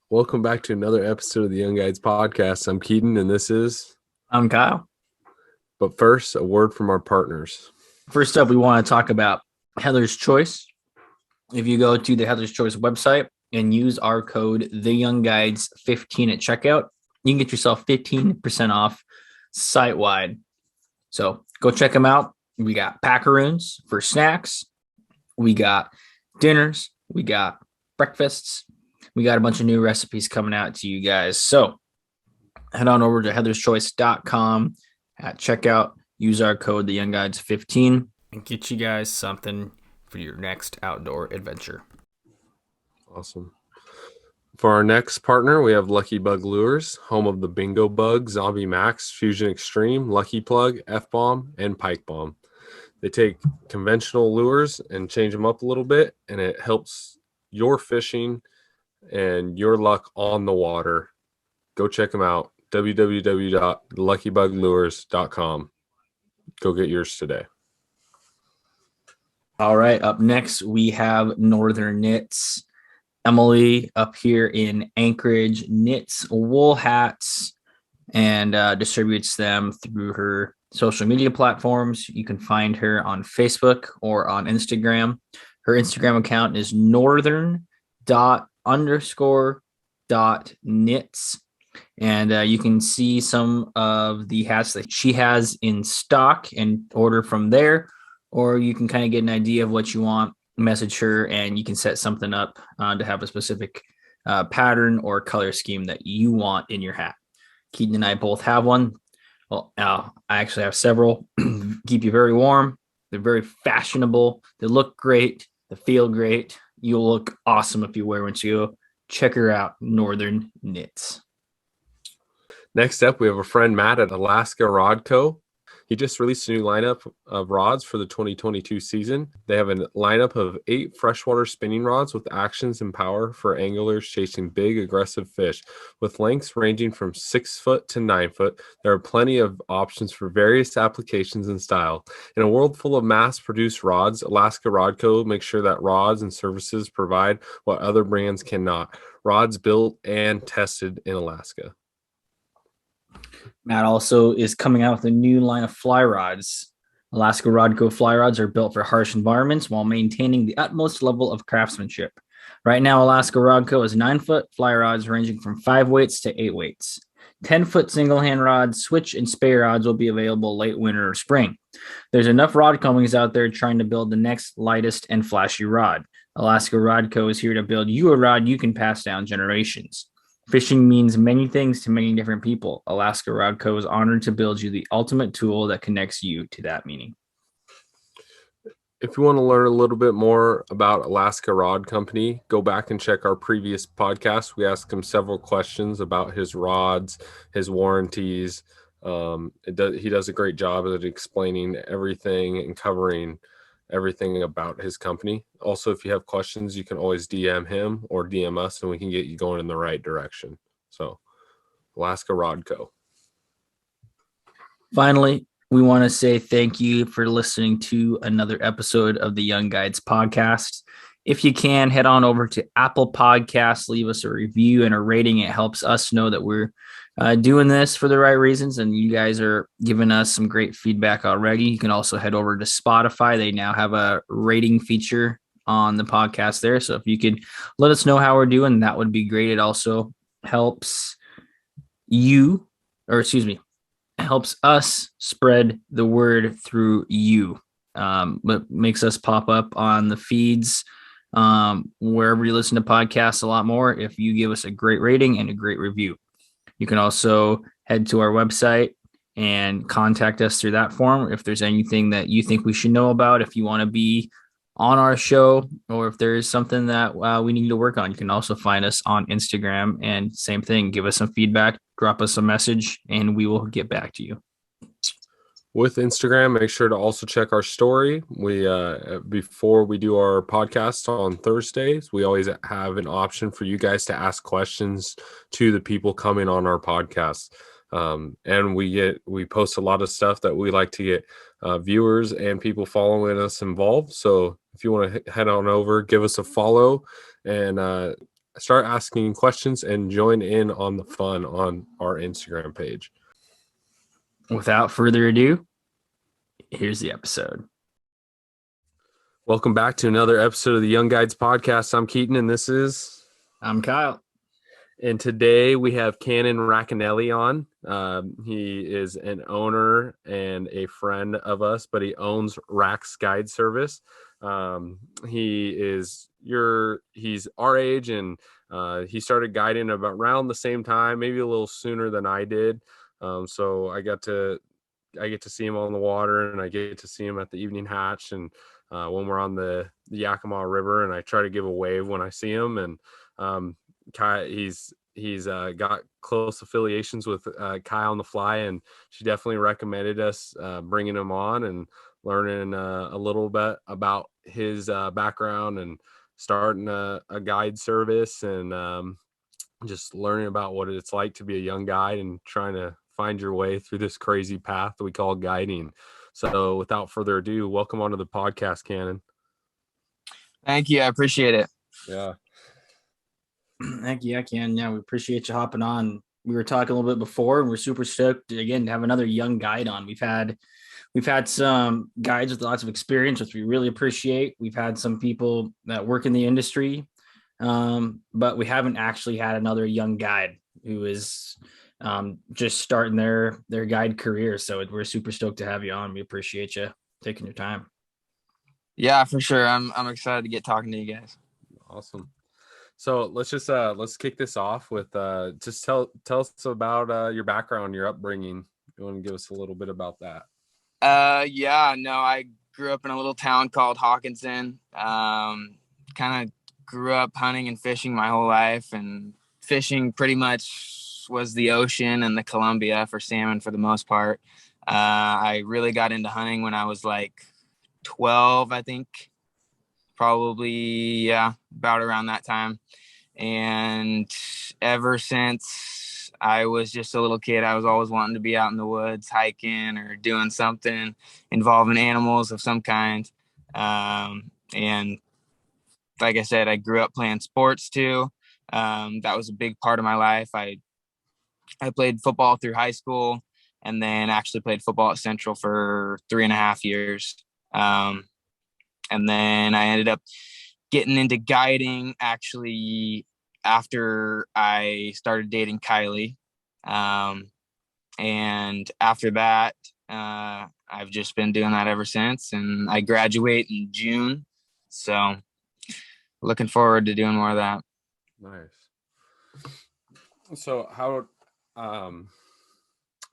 Welcome back to another episode of the Young Guides Podcast. I'm Keaton, and this is... I'm Kyle. But first, a word from our partners. First up, we want to talk about Heather's Choice. If you go to the Heather's Choice website and use our code TheYoungGuides15 at checkout, you can get yourself 15% off site-wide. So go check them out. We got packaroons for snacks. We got dinners. We got breakfasts. We got a bunch of new recipes coming out to you guys. So head on over to heatherschoice.com at checkout. Use our code TheYoungGuides15 and get you guys something for your next outdoor adventure. Awesome. For our next partner, we have Lucky Bug Lures, home of the Bingo Bug, Zombie Max, Fusion Extreme, Lucky Plug, F-Bomb, and Pike Bomb. They take conventional lures and change them up a little bit, and it helps your fishing and your luck on the water. Go check them out. www.luckybuglures.com. Go get yours today. All right. Up next, we have Northern Knits. Emily up here in Anchorage knits wool hats and distributes them through her social media platforms. You can find her on Facebook or on Instagram. Her Instagram account is northern._.knits. And you can see some of the hats that she has in stock and order from there, or you can kind of get an idea of what you want, message her, and you can set something up to have a specific pattern or color scheme that you want in your hat. Keaton and I both have one. Well, I actually have several. Keep you very warm. They're very fashionable. They look great. They feel great. You'll look awesome if you wear one. So check her out, Northern Knits. Next up, we have a friend, Matt, at Alaska Rod Co. He just released a new lineup of rods for the 2022 season. They have a lineup of 8 freshwater spinning rods with actions and power for anglers chasing big, aggressive fish. With lengths ranging from 6 foot to 9 foot, there are plenty of options for various applications and style. In a world full of mass-produced rods, Alaska Rod Co. makes sure that rods and services provide what other brands cannot. Rods built and tested in Alaska. Matt also is coming out with a new line of fly rods. Alaska Rod Co. fly rods are built for harsh environments while maintaining the utmost level of craftsmanship. Right now, Alaska Rod Co. is 9-foot fly rods ranging from 5 weights to 8 weights. 10-foot single-hand rods, switch, and spare rods will be available late winter or spring. There's enough rod companies out there trying to build the next lightest and flashy rod. Alaska Rod Co. is here to build you a rod you can pass down generations. Fishing means many things to many different people. Alaska Rod Co. is honored to build you the ultimate tool that connects you to that meaning. If you want to learn a little bit more about Alaska Rod Company, go back and check our previous podcast. We asked him several questions about his rods, his warranties. He does a great job at explaining everything and covering everything about his company. Also, if you have questions, you can always DM him or DM us and we can get you going in the right direction. So, Alaska Rod Co. Finally, we want to say thank you for listening to another episode of the Young Guides podcast. If you can, head on over to Apple Podcasts, leave us a review and a rating. It helps us know that we're doing this for the right reasons, and you guys are giving us some great feedback already. You can also head over to Spotify. They now have a rating feature on the podcast there. So if you could let us know how we're doing, that would be great. It also helps helps us spread the word through you. But makes us pop up on the feeds wherever you listen to podcasts a lot more if you give us a great rating and a great review. You can also head to our website and contact us through that form if there's anything that you think we should know about, if you want to be on our show, or if there's something that we need to work on. You can also find us on Instagram, and same thing, give us some feedback, drop us a message, and we will get back to you. With Instagram, make sure to also check our story. We before we do our podcast on Thursdays, we always have an option for you guys to ask questions to the people coming on our podcast. And we post a lot of stuff that we like to get viewers and people following us involved. So if you want to head on over, give us a follow and start asking questions and join in on the fun on our Instagram page. Without further ado, here's the episode. Welcome back to another episode of the Young Guides podcast. I'm Keaton, and this is... I'm Kyle. And today we have Canon Racanelli on. He is an owner and a friend of us, but he owns Rack's Guide Service. He's our age, and he started guiding about around the same time, maybe a little sooner than I did. So I get to see him on the water, and I get to see him at the evening hatch, and when we're on the Yakima River, and I try to give a wave when I see him. And he's got close affiliations with Kyle on the Fly, and she definitely recommended us bringing him on and learning a little bit about his background and starting a guide service, and just learning about what it's like to be a young guide and trying to find your way through this crazy path that we call guiding. So without further ado, welcome onto the podcast, Canon. Thank you. I appreciate it. Yeah. Thank you, Ken. Yeah, we appreciate you hopping on. We were talking a little bit before, and we're super stoked again to have another young guide on. We've had some guides with lots of experience, which we really appreciate. We've had some people that work in the industry, but we haven't actually had another young guide who is just starting their guide career. So we're super stoked to have you on. We appreciate you taking your time. Yeah, for sure. I'm excited to get talking to you guys. Awesome. So let's kick this off with just tell us about your background, your upbringing. You want to give us a little bit about that? I grew up in a little town called Hawkinson. Kind of grew up hunting and fishing my whole life, and fishing pretty much was the ocean and the Columbia for salmon for the most part. I really got into hunting when I was like 12, I think. Probably, yeah, about around that time. And ever since I was just a little kid, I was always wanting to be out in the woods, hiking or doing something involving animals of some kind. And like I said, I grew up playing sports too. That was a big part of my life. I played football through high school, and then actually played football at Central for 3.5 years. And then I ended up getting into guiding actually after I started dating Kylie. And after that, I've just been doing that ever since, and I graduate in June. So looking forward to doing more of that. Nice. So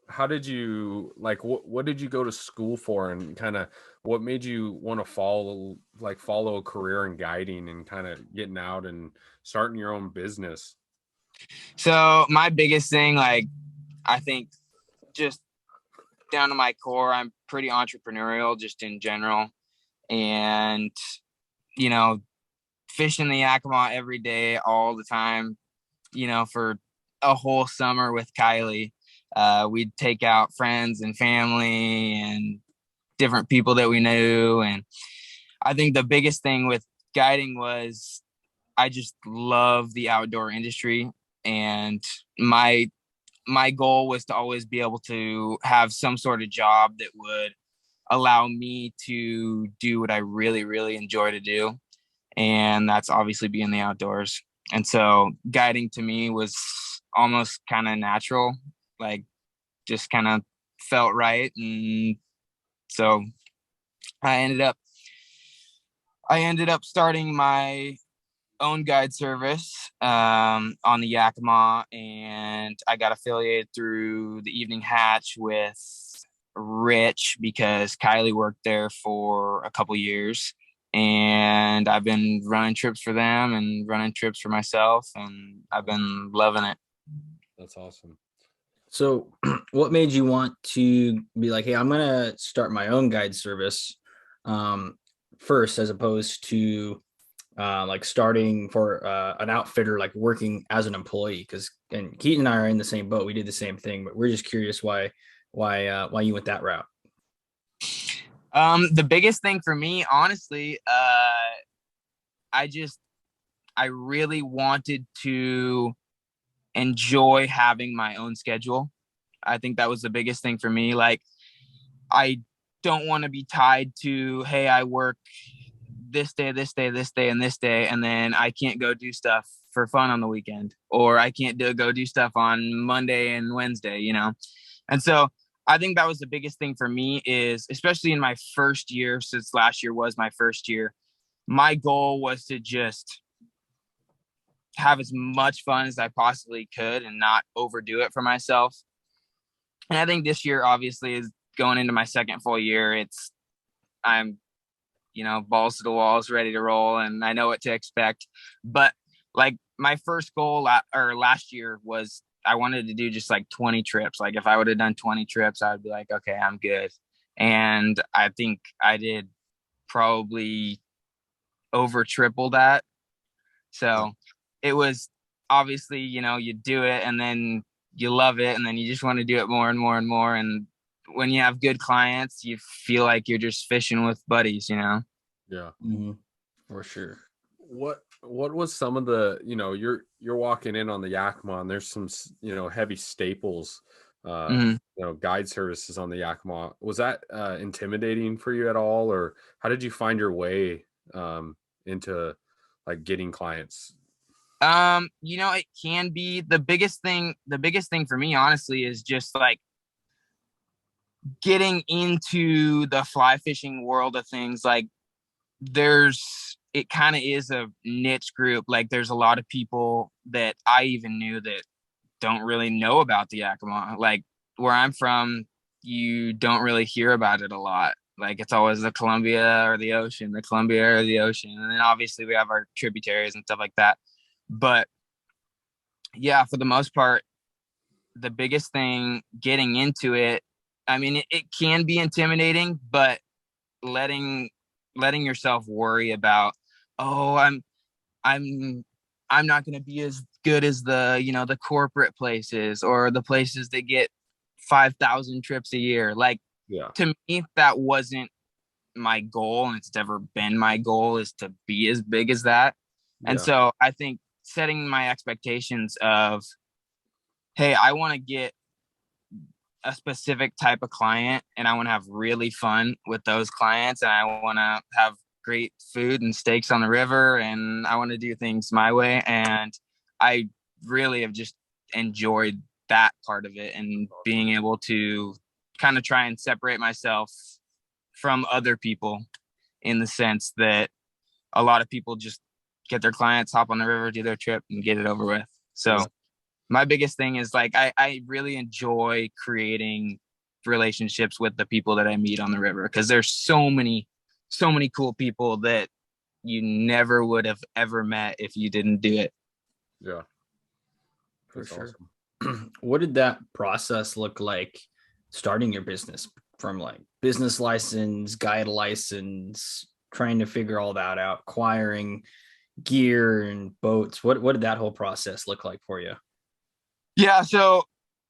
how did you, like, what did you go to school for, and kind of what made you want to follow a career in guiding and kind of getting out and starting your own business? So my biggest thing, like, I think just down to my core, I'm pretty entrepreneurial just in general. And, fishing the Yakima every day, all the time, for a whole summer with Kylie. We'd take out friends and family and different people that we knew. And I think the biggest thing with guiding was I just love the outdoor industry. And my goal was to always be able to have some sort of job that would allow me to do what I really, really enjoy to do. And that's obviously be in the outdoors. And so guiding to me was almost kind of natural, like just kind of felt right. And so I ended up starting my own guide service on the Yakima, and I got affiliated through the Evening Hatch with Rich because Kylie worked there for a couple years, and I've been running trips for them and running trips for myself, and I've been loving it. That's awesome. So what made you want to be like, hey, I'm going to start my own guide service first, as opposed to like starting for an outfitter, like working as an employee? And Keaton and I are in the same boat. We did the same thing, but we're just curious why you went that route. The biggest thing for me, honestly, I really wanted to enjoy having my own schedule. I think that was the biggest thing for me. Like, I don't want to be tied to, hey, I work this day, this day, this day, and this day, and then I can't go do stuff for fun on the weekend, or I can't go do stuff on Monday and Wednesday, you know? And so I think that was the biggest thing for me, is especially in my first year, since last year was my first year, my goal was to just have as much fun as I possibly could and not overdo it for myself. And I think this year obviously is going into my second full year. I'm, balls to the walls, ready to roll, and I know what to expect. But like, my first goal last year was, I wanted to do just like 20 trips. Like, if I would have done 20 trips, I would be like, okay, I'm good. And I think I did probably over triple that. So it was obviously, you do it and then you love it, and then you just want to do it more and more and more. And when you have good clients, you feel like you're just fishing with buddies, Yeah. Mm-hmm. For sure. What was some of the, you're walking in on the Yakima, and there's some, heavy staples, Mhm. guide services on the Yakima. Was that intimidating for you at all, or how did you find your way into like getting clients? It can be. The biggest thing for me, honestly, is just like getting into the fly fishing world of things. Like, it kind of is a niche group. Like, there's a lot of people that I even knew that don't really know about the Yakima. Like, where I'm from, you don't really hear about it a lot. Like, it's always the Columbia or the ocean, the Columbia or the ocean. And then obviously we have our tributaries and stuff like that. But yeah, for the most part, the biggest thing getting into it, I mean, it can be intimidating, but letting yourself worry about, oh, I'm I'm not going to be as good as the corporate places, or the places that get 5,000 trips a year. Like, Yeah. to me, that wasn't my goal, and it's never been my goal, is to be as big as that. And Yeah. so I think setting my expectations of, hey, I want to get a specific type of client, and I want to have really fun with those clients, and I want to have great food and steaks on the river, and I want to do things my way. And I really have just enjoyed that part of it, and being able to kind of try and separate myself from other people, in the sense that a lot of people just get their clients, hop on the river, do their trip, and get it over with. So Yeah. my biggest thing is, like, I really enjoy creating relationships with the people that I meet on the river, because there's so many cool people that you never would have ever met if you didn't do it. Yeah. For That's sure. awesome. What did that process look like starting your business, from like business license, guide license, trying to figure all that out, acquiring gear and boats? What did that whole process look like for you? Yeah, so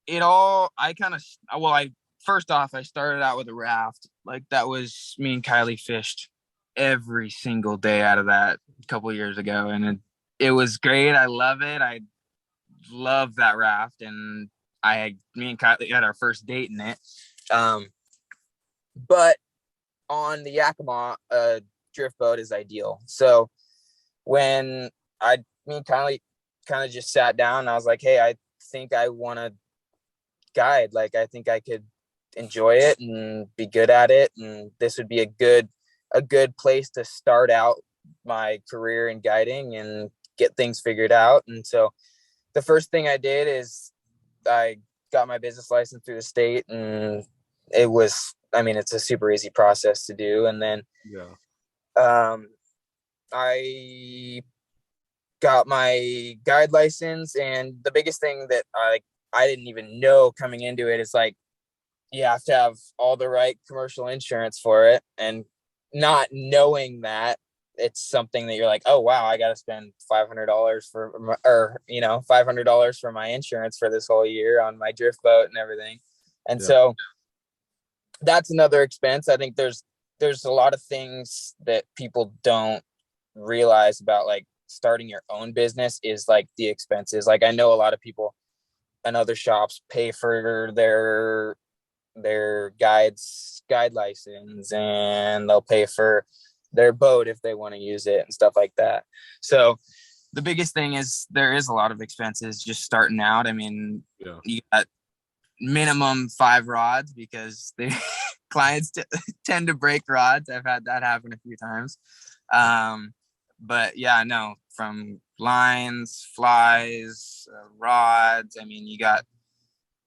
I first off, I started out with a raft. Like, that was me and Kylie fished every single day out of that a couple of years ago, and it was great. I love it. I love that raft, and me and Kylie had our first date in it. But on the Yakima, a drift boat is ideal. So when me and Kylie kind of just sat down, and I was like, hey, I think I want to guide. Like, I think I could enjoy it and be good at it, and this would be a good place to start out my career in guiding and get things figured out. And so the first thing I did is I got my business license through the state, and it's a super easy process to do. And then I got my guide license, and the biggest thing that I didn't even know coming into it is, like, you have to have all the right commercial insurance for it, and not knowing that, it's something that you're like, oh wow, I got to spend $500 $500 for my insurance for this whole year on my drift boat and everything. And so that's another expense. I think there's a lot of things that people don't realize about, like, starting your own business is like the expenses. Like I know a lot of people and other shops pay for their guide license, and they'll pay for their boat if they want to use it and stuff like that. So the biggest thing is there is a lot of expenses just starting out. I mean, you got minimum 5 rods because the clients tend to break rods. I've had that happen a few times. But yeah, no, from lines, flies, rods. I mean,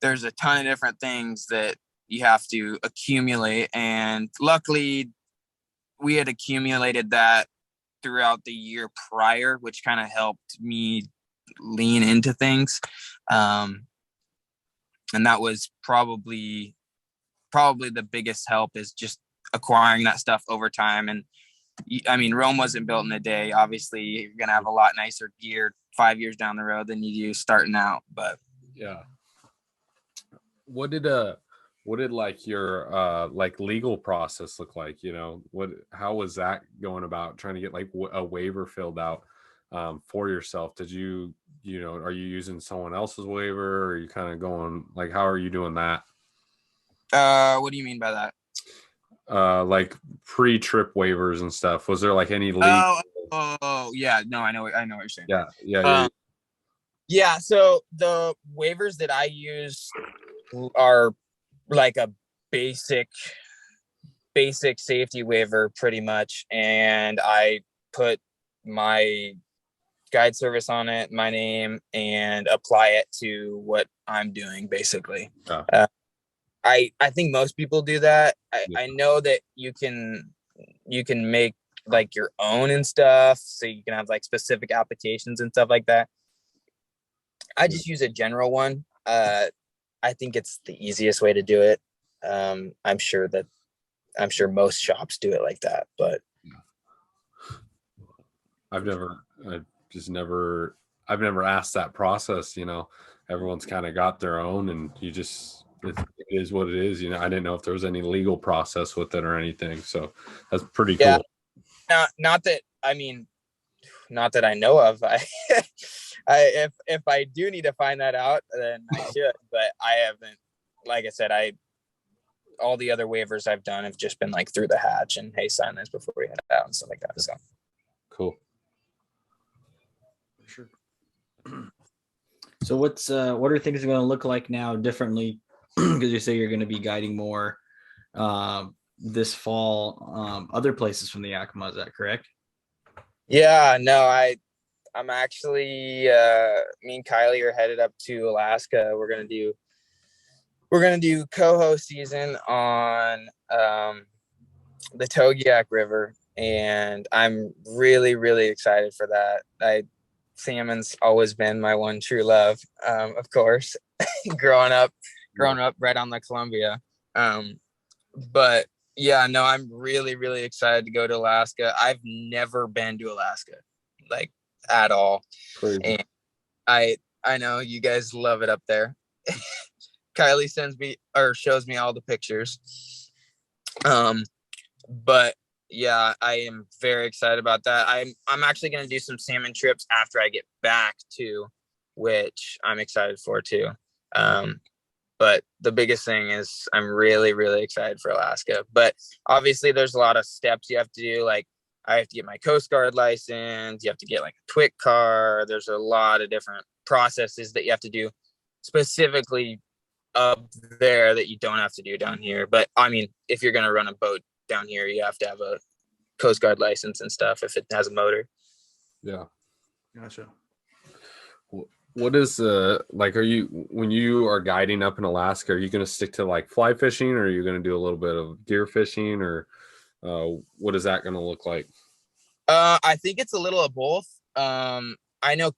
there's a ton of different things that you have to accumulate. And luckily we had accumulated that throughout the year prior, which kind of helped me lean into things. And that was probably the biggest help, is just acquiring that stuff over time. And I mean, Rome wasn't built in a day. Obviously you're going to have a lot nicer gear 5 years down the road than you do starting out. But yeah. What did like your like legal process look like? You know, how was that going about trying to get like a waiver filled out for yourself? Did you know, are you using someone else's waiver, or are you kind of going, like, how are you doing that? What do you mean by that? Like pre-trip waivers and stuff. Was there like any legal? Oh yeah, no, I know what you're saying. Yeah. So the waivers that I use are like a basic safety waiver pretty much, and I put my guide service on it, my name, and apply it to what I'm doing basically. I think most people do that. I know that you can make like your own and stuff, so you can have like specific applications and stuff like that. I just use a general one. I think it's the easiest way to do it. I'm sure most shops do it like that, but I've never asked that process. You know, everyone's kind of got their own, and it is what it is. You know, I didn't know if there was any legal process with it or anything. So that's pretty cool. Not that I know of. If I do need to find that out, then I should, but I haven't. Like I said, all the other waivers I've done have just been like through the hatch and, hey, sign this before we head out and stuff like that. So cool. Sure. So what are things going to look like now differently? Because you say you're going to be guiding more this fall, other places from the Yakima. Is that correct? Yeah, no, I'm actually me and Kylie are headed up to Alaska. We're gonna do coho season on the Togiak River, and I'm really, really excited for that. Salmon's always been my one true love, of course, growing up right on the Columbia. But yeah, no, I'm really, really excited to go to Alaska. I've never been to Alaska, like, at all. Crazy. And I know you guys love it up there. Kylie shows me all the pictures. But yeah, I am very excited about that. I'm actually going to do some salmon trips after I get back too, which I'm excited for too. But the biggest thing is I'm really, really excited for Alaska. But obviously there's a lot of steps you have to do. Like, I have to get my Coast Guard license. You have to get like a TWIC card. There's a lot of different processes that you have to do specifically up there that you don't have to do down here. But I mean, if you're going to run a boat down here, you have to have a Coast Guard license and stuff if it has a motor. Yeah. Gotcha. What is like, when you are guiding up in Alaska, are you going to stick to like fly fishing, or are you going to do a little bit of gear fishing, or what is that going to look like? I think it's a little of both. I know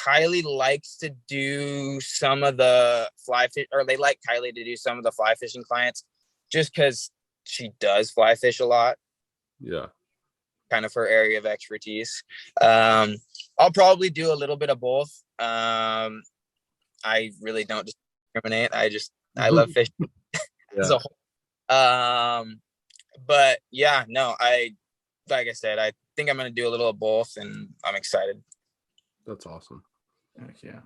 Kylie likes to do some of the fly fish, or they like Kylie to do some of the fly fishing clients, just because she does fly fish a lot. Yeah. Kind of her area of expertise. I'll probably do a little bit of both. I really don't discriminate. I love fishing as a whole. But yeah, no, like I said, I think I'm going to do a little of both, and I'm excited. That's awesome. Heck yeah.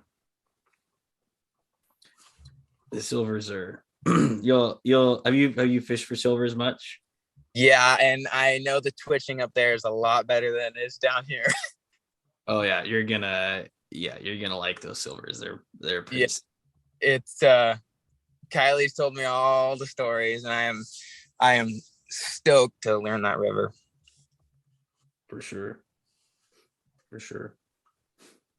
The silvers are you'll have you fished for silvers much? Yeah, and I know the twitching up there is a lot better than it is down here. Oh yeah, you're gonna like those silvers. They're pretty. Yeah, it's Kylie's told me all the stories, and I am stoked to learn that river. For sure.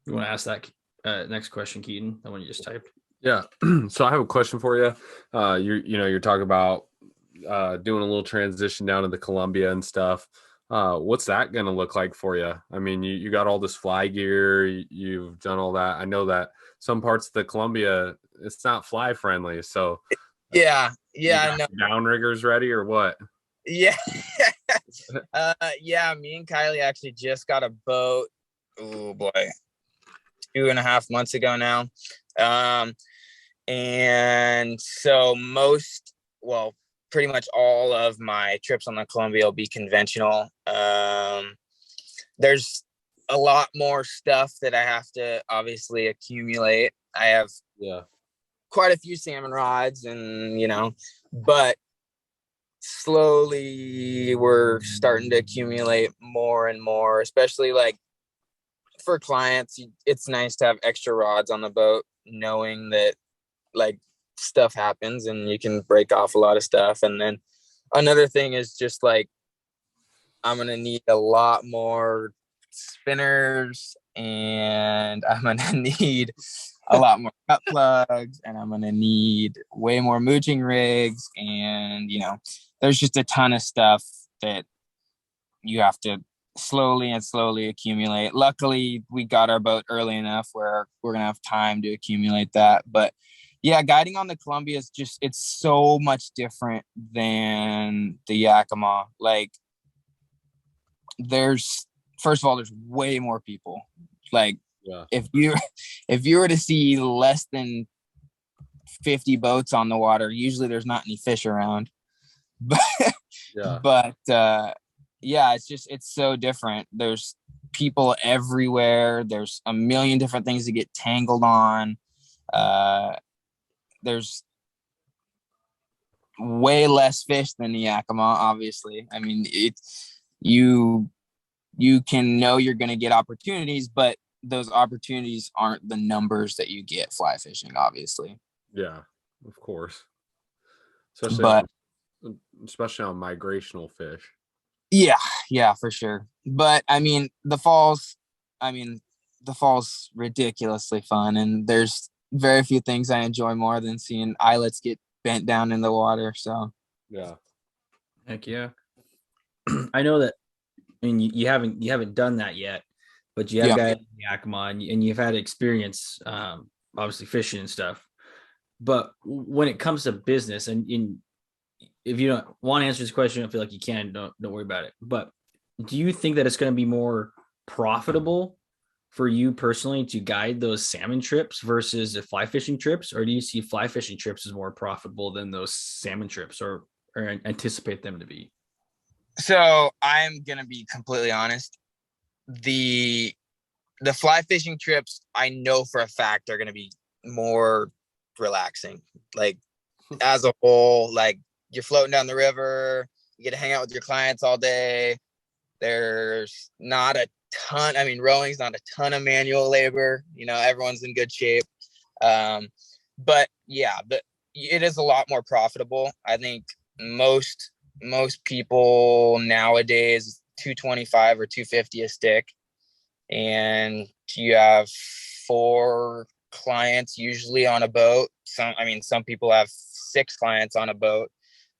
You want to ask that next question, Keaton? The one you just typed. Yeah. So I have a question for you. You're talking about doing a little transition down into Columbia and stuff. What's that going to look like for you? I mean, you got all this fly gear, you've done all that. I know that some parts of the Columbia, it's not fly friendly. So yeah, I know. Downriggers ready or what? Yeah. Yeah, me and Kylie actually just got a boat. Oh boy, 2.5 months ago now. And so pretty much all of my trips on the Columbia will be conventional. There's a lot more stuff that I have to obviously accumulate. I have quite a few salmon rods, and but slowly we're starting to accumulate more and more, especially like for clients. It's nice to have extra rods on the boat, knowing that like stuff happens and you can break off a lot of stuff. And then another thing is just like I'm gonna need a lot more spinners, and I'm gonna need a lot more cut plugs, and I'm gonna need way more mooching rigs, and there's just a ton of stuff that you have to slowly accumulate. Luckily, we got our boat early enough where we're gonna have time to accumulate that. But yeah, guiding on the Columbia is it's so much different than the Yakima. Like, first of all, there's way more people. Like, if you were to see less than 50 boats on the water, usually there's not any fish around. But it's so different. There's people everywhere. There's a million different things to get tangled on. There's way less fish than the Yakima, obviously. I mean, you can know you're going to get opportunities, but those opportunities aren't the numbers that you get fly fishing, obviously. Yeah, of course. Especially on migrational fish. Yeah, for sure. But I mean, the fall's ridiculously fun, and there's very few things I enjoy more than seeing eyelets get bent down in the water. So yeah. Heck yeah. I know that. I mean, you haven't done that yet, but you have guys in Yakima, and you've had experience, obviously fishing and stuff. But when it comes to business, and if you don't want to answer this question, I feel like you can. Don't worry about it. But do you think that it's going to be more profitable for you personally to guide those salmon trips versus the fly fishing trips, or do you see fly fishing trips as more profitable than those salmon trips, or anticipate them to be? So I'm gonna be completely honest. The fly fishing trips, I know for a fact, are gonna be more relaxing. Like, as a whole, like, you're floating down the river, you get to hang out with your clients all day. There's not a ton. I mean, rowing's not a ton of manual labor. Everyone's in good shape. But it is a lot more profitable. I think most people nowadays, $225 or $250 a stick, and you have 4 clients usually on a boat. Some people have 6 clients on a boat.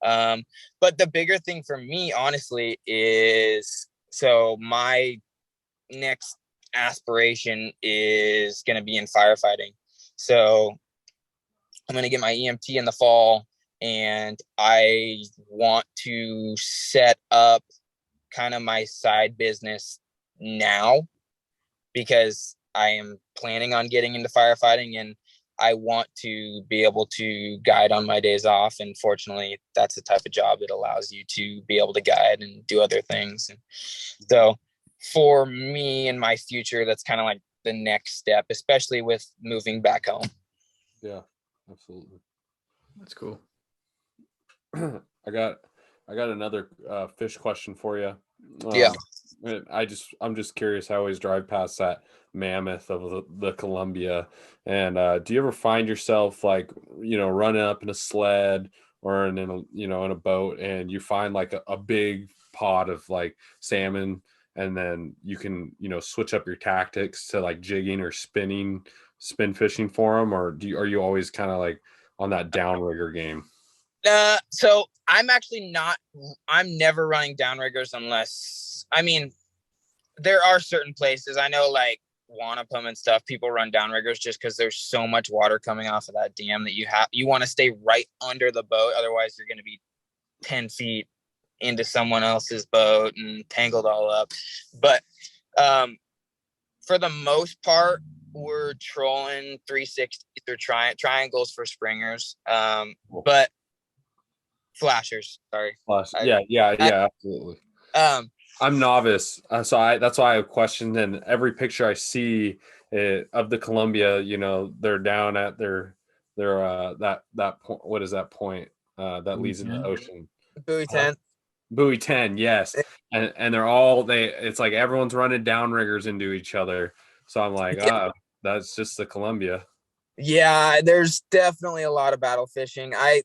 But the bigger thing for me, honestly, is, so my next aspiration is going to be in firefighting. So I'm going to get my EMT in the fall, and I want to set up kind of my side business now, because I am planning on getting into firefighting, and I want to be able to guide on my days off. And fortunately, that's the type of job that allows you to be able to guide and do other things. And so for me in my future, that's kind of like the next step, especially with moving back home. Yeah, absolutely. That's cool. I got another fish question for you. Yeah. I'm just curious. I always drive past that mammoth of the Columbia, and do you ever find yourself like, running up in a sled or in a in a boat, and you find like a big pod of like salmon, and then you can switch up your tactics to like jigging or spin fishing for them, or are you always kind of like on that downrigger game? So I'm never running downriggers unless, there are certain places I know, like Wanapum and stuff, people run downriggers just because there's so much water coming off of that dam that you want to stay right under the boat. Otherwise you're going to be 10 feet into someone else's boat and tangled all up. But for the most part, we're trolling 360s or triangles for springers. But flashers, sorry. Yeah, absolutely. I'm novice, so that's why I questioned. And every picture I see of the Columbia, they're down at their that point. What is that point that leads into the ocean? Buoy 10. Buoy 10, yes. And it's like everyone's running downriggers into each other. So I'm like, that's just the Columbia. Yeah, there's definitely a lot of battle fishing. I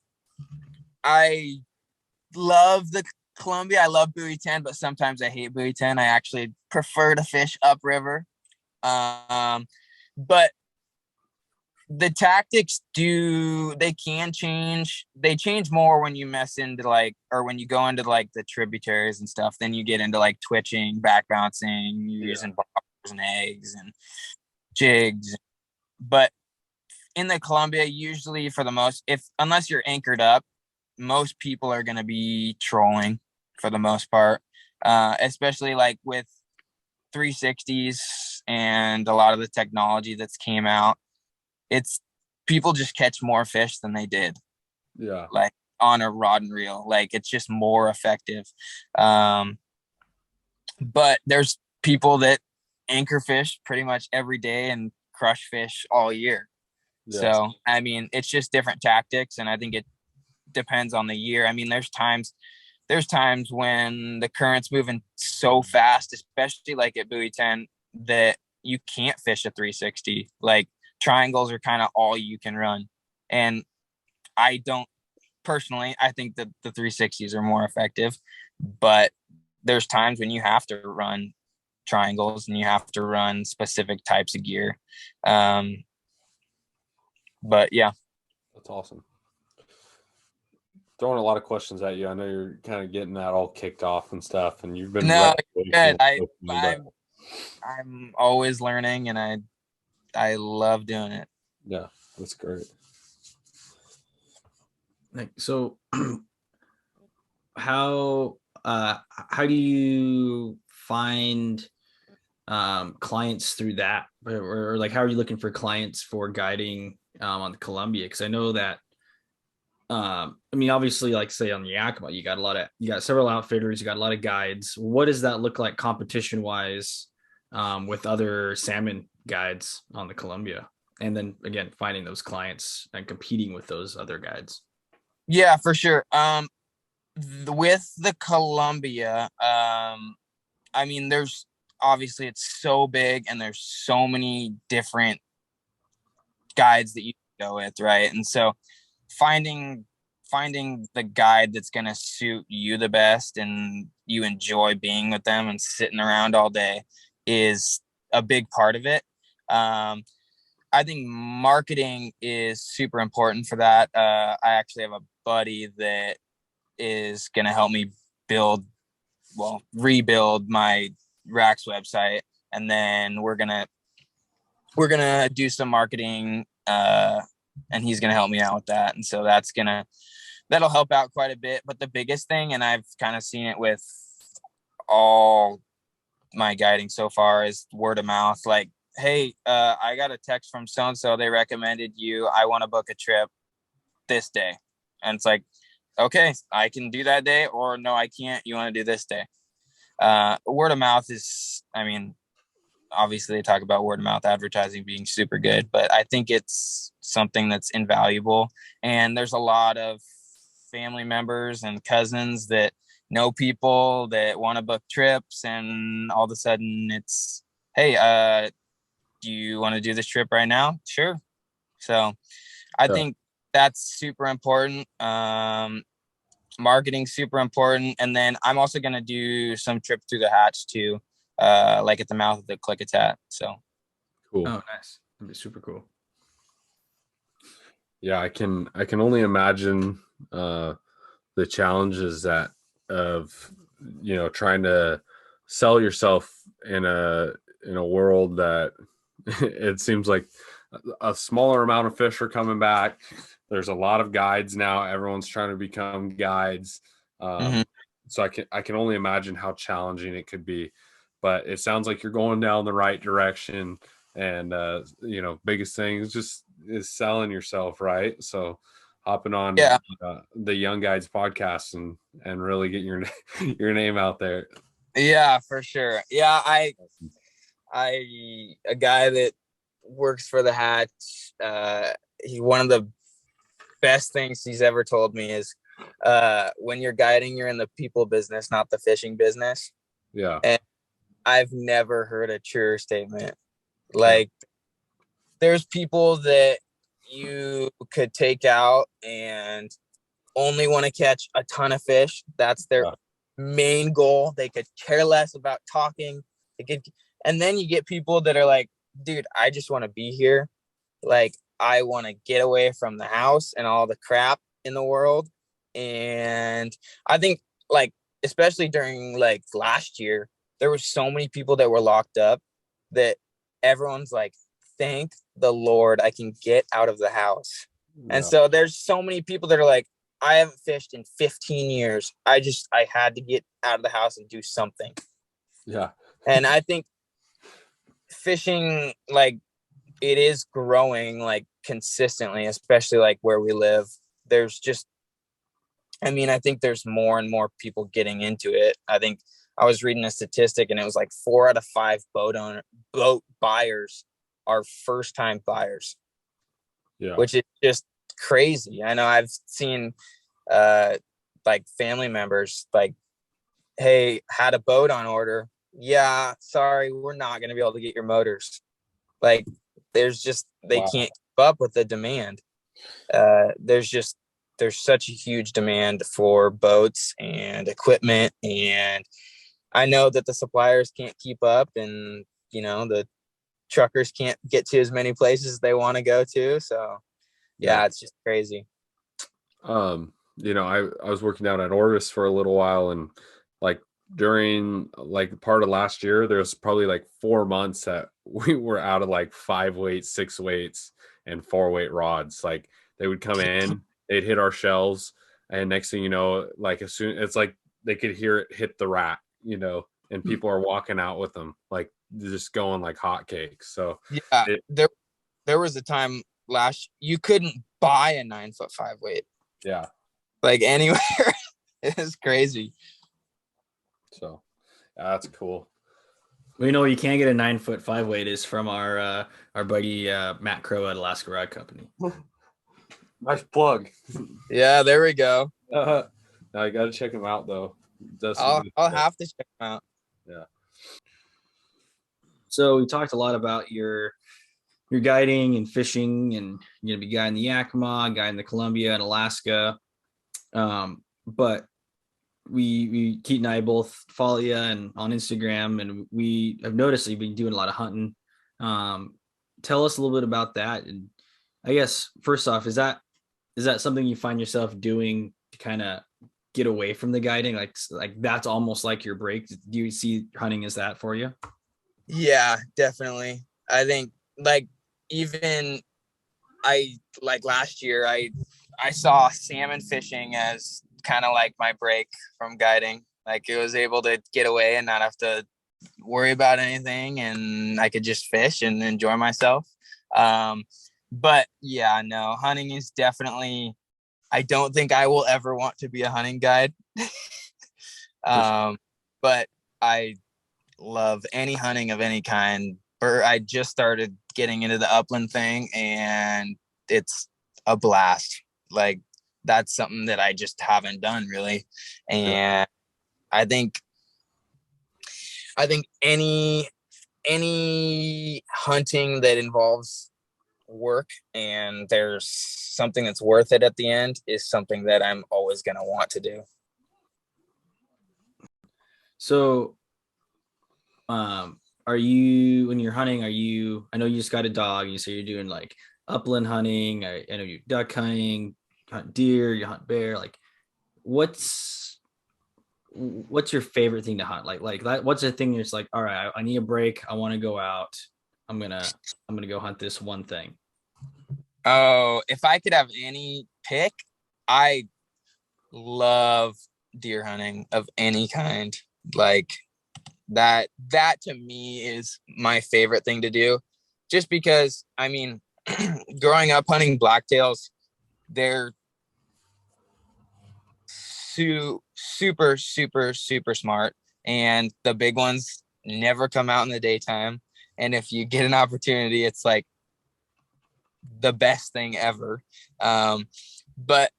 love the Columbia. I love Buoy 10, but sometimes I hate Buoy 10. I actually prefer to fish upriver. But the tactics they can change. They change more when you mess into or when you go into like the tributaries and stuff. Then you get into like twitching, back bouncing, using bobbers and eggs and jigs. But in the Columbia, usually unless you're anchored up, most people are going to be trolling for the most part, especially like with 360s and a lot of the technology that's came out. It's people just catch more fish than they did. Yeah. Like on a rod and reel, like it's just more effective. But there's people that anchor fish pretty much every day and crush fish all year. Yeah. So, it's just different tactics. And I think it depends on the year. There's times when the current's moving so fast, especially like at Buoy 10, that you can't fish a 360. Like triangles are kind of all you can run. And I don't personally, I think that the 360s are more effective, but there's times when you have to run triangles and you have to run specific types of gear. But yeah. That's awesome. Throwing a lot of questions at you. I know you're kind of getting that all kicked off and stuff, and you've been good. I'm always learning, and I love doing it. Yeah, that's great. So, how do you find clients through that, or like how are you looking for clients for guiding on the Columbia? Because I know that obviously, like say on the Yakima, you got several outfitters, you got a lot of guides. What does that look like competition wise with other salmon guides on the Columbia? And then again, finding those clients and competing with those other guides. Yeah, for sure. With the Columbia, there's obviously it's so big and there's so many different guides that you can go with, right? And so finding the guide that's going to suit you the best and you enjoy being with them and sitting around all day is a big part of it. I think marketing is super important for that. I actually have a buddy that is going to help me rebuild my Rax website, and then we're gonna do some marketing, and he's gonna help me out with that. And so that'll help out quite a bit. But the biggest thing, and I've kind of seen it with all my guiding so far, is word of mouth. Like, hey, I got a text from so and so. They recommended you. I want to book a trip this day, and it's like, okay, I can do that day, or no, I can't. You want to do this day? Word of mouth is, I mean, obviously they talk about word of mouth advertising being super good, but I think it's something that's invaluable. And there's a lot of family members and cousins that know people that want to book trips, and all of a sudden it's, hey, do you want to do this trip right now? Sure. So I think that's super important. Marketing super important. And then I'm also going to do some trip through the hatch too, like at the mouth of the Klickitat. So Cool. Oh, nice. That'd be super cool. Yeah, I can only imagine the challenges that of trying to sell yourself in a world that it seems like a smaller amount of fish are coming back. There's a lot of guides now. Everyone's trying to become guides. So I can only imagine how challenging it could be. But it sounds like you're going down the right direction. And biggest thing is selling yourself, right? So hopping on the Young Guides podcast and really get your your name out there. Yeah, for sure. Yeah, a guy that works for the hatch, one of the best things he's ever told me is when you're guiding, you're in the people business, not the fishing business. Yeah. And I've never heard a truer statement. Like, there's people that you could take out and only want to catch a ton of fish. That's their main goal. They could care less about talking. And then you get people that are like, dude, I just want to be here. Like, I want to get away from the house and all the crap in the world. And I think, like, especially during like last year, there were so many people that were locked up that everyone's like, thank the Lord I can get out of the house. Yeah. And so there's so many people that are like, I haven't fished in 15 years. I had to get out of the house and do something. Yeah. And I think fishing, like, it is growing like consistently, especially like where we live. There's just, I mean, I think there's more and more people getting into it. I think I was reading a statistic and it was like 4 out of 5 boat buyers are first time buyers. Yeah. Which is just crazy. I know I've seen like family members like, hey, had a boat on order. Yeah, sorry, we're not going to be able to get your motors. Like, there's just, they can't keep up with the demand. There's such a huge demand for boats and equipment. And I know that the suppliers can't keep up, and, the truckers can't get to as many places they want to go to. So yeah, it's just crazy. I was working down at Orvis for a little while, and like during like part of last year, there was probably like 4 months that we were out of like 5 weights, 6 weights, and 4 weight rods. Like, they would come in, they'd hit our shelves, and next thing you know, like, as soon, it's like they could hear it hit the rack, and people are walking out with them, like, just going like hotcakes. So yeah, there was a time you couldn't buy a 9'5" weight. Yeah. Like, anywhere. It's crazy. So that's cool. We know you can't get a 9'5" weight is from our buddy Matt Crow at Alaska Rod Company. Nice plug. Yeah, there we go. Now you got to check him out though. I'll have to check him out. Yeah. So we talked a lot about your guiding and fishing, and you're gonna be guiding the Yakima, guiding the Columbia and Alaska. But we Keith and I both follow you and on Instagram, and we have noticed that you've been doing a lot of hunting. Tell us a little bit about that. And I guess first off, is that something you find yourself doing to kind of get away from the guiding? Like that's almost like your break. Do you see hunting as that for you? Yeah, definitely. I think like even last year, I saw salmon fishing as kind of like my break from guiding. Like, it was able to get away and not have to worry about anything, and I could just fish and enjoy myself. But yeah, no, hunting is definitely, I don't think I will ever want to be a hunting guide. But I love any hunting of any kind. I just started getting into the upland thing, and it's a blast. Like, that's something that I just haven't done really. And I think any hunting that involves work and there's something that's worth it at the end is something that I'm always going to want to do. So, are you, when you're hunting, I know you just got a dog, you say you're doing like upland hunting. I know you duck hunting, you hunt deer, you hunt bear. Like, what's your favorite thing to hunt? Like that, what's the thing you're just like, all right, I need a break. I want to go out. I'm gonna go hunt this one thing. Oh, if I could have any pick, I love deer hunting of any kind. Like, that to me is my favorite thing to do, just because, I mean, growing up hunting blacktails, they're super smart, and the big ones never come out in the daytime, and if you get an opportunity, it's like the best thing ever. But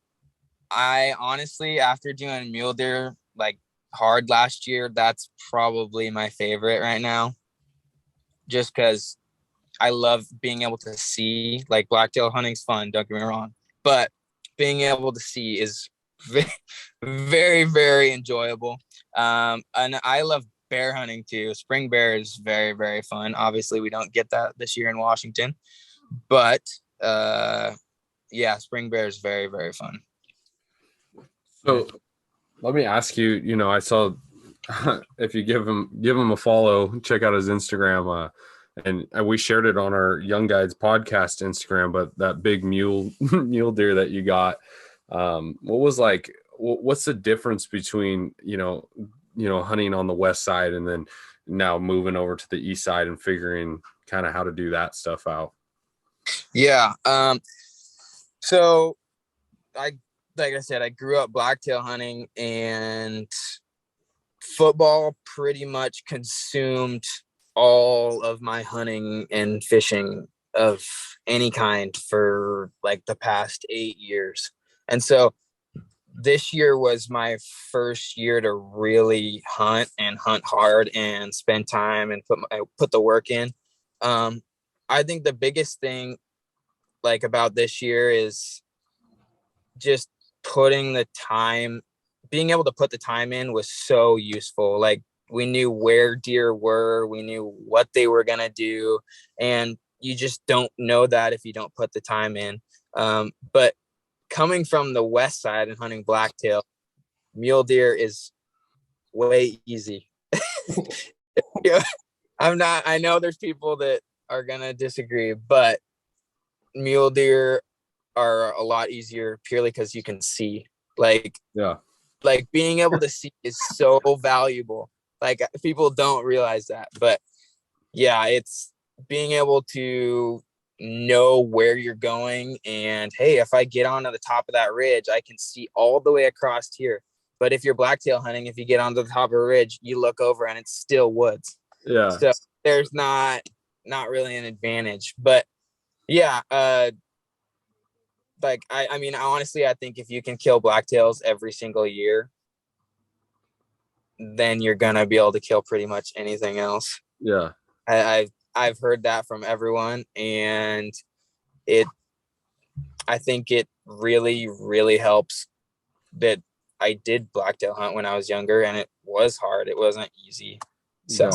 I honestly, after doing mule deer like hard last year, that's probably my favorite right now, just because I love being able to see. Like, blacktail hunting's fun, don't get me wrong, but being able to see is very, very enjoyable. And I love bear hunting too. Spring bear is very, very fun. Obviously, we don't get that this year in Washington, but yeah, spring bear is very, very fun. So let me ask you, I saw if you give him a follow, check out his Instagram. And we shared it on our Young Guides podcast Instagram, but that big mule deer that you got, what's the difference between, hunting on the west side and then now moving over to the east side and figuring kind of how to do that stuff out? Yeah. So like I said, I grew up blacktail hunting, and football pretty much consumed all of my hunting and fishing of any kind for like the past 8 years. And so this year was my first year to really hunt and hunt hard and spend time and put the work in. I think the biggest thing like about this year is just putting the time, being able to put the time in was so useful. Like, we knew where deer were, we knew what they were going to do, and you just don't know that if you don't put the time in. But coming from the west side and hunting blacktail, mule deer is way easy. Yeah, I know there's people that are going to disagree, but mule deer are a lot easier purely because you can see. Like being able to see is so valuable. Like, people don't realize that, but yeah, it's being able to know where you're going, and hey, if I get onto the top of that ridge, I can see all the way across here. But if you're blacktail hunting, if you get onto the top of a ridge, you look over and it's still woods. Yeah. So there's not really an advantage. But yeah, like I mean, honestly, I think if you can kill blacktails every single year, then you're gonna be able to kill pretty much anything else. Yeah. I've heard that from everyone, and I think it really, really helps that I did blacktail hunt when I was younger, and it was hard. It wasn't easy. So,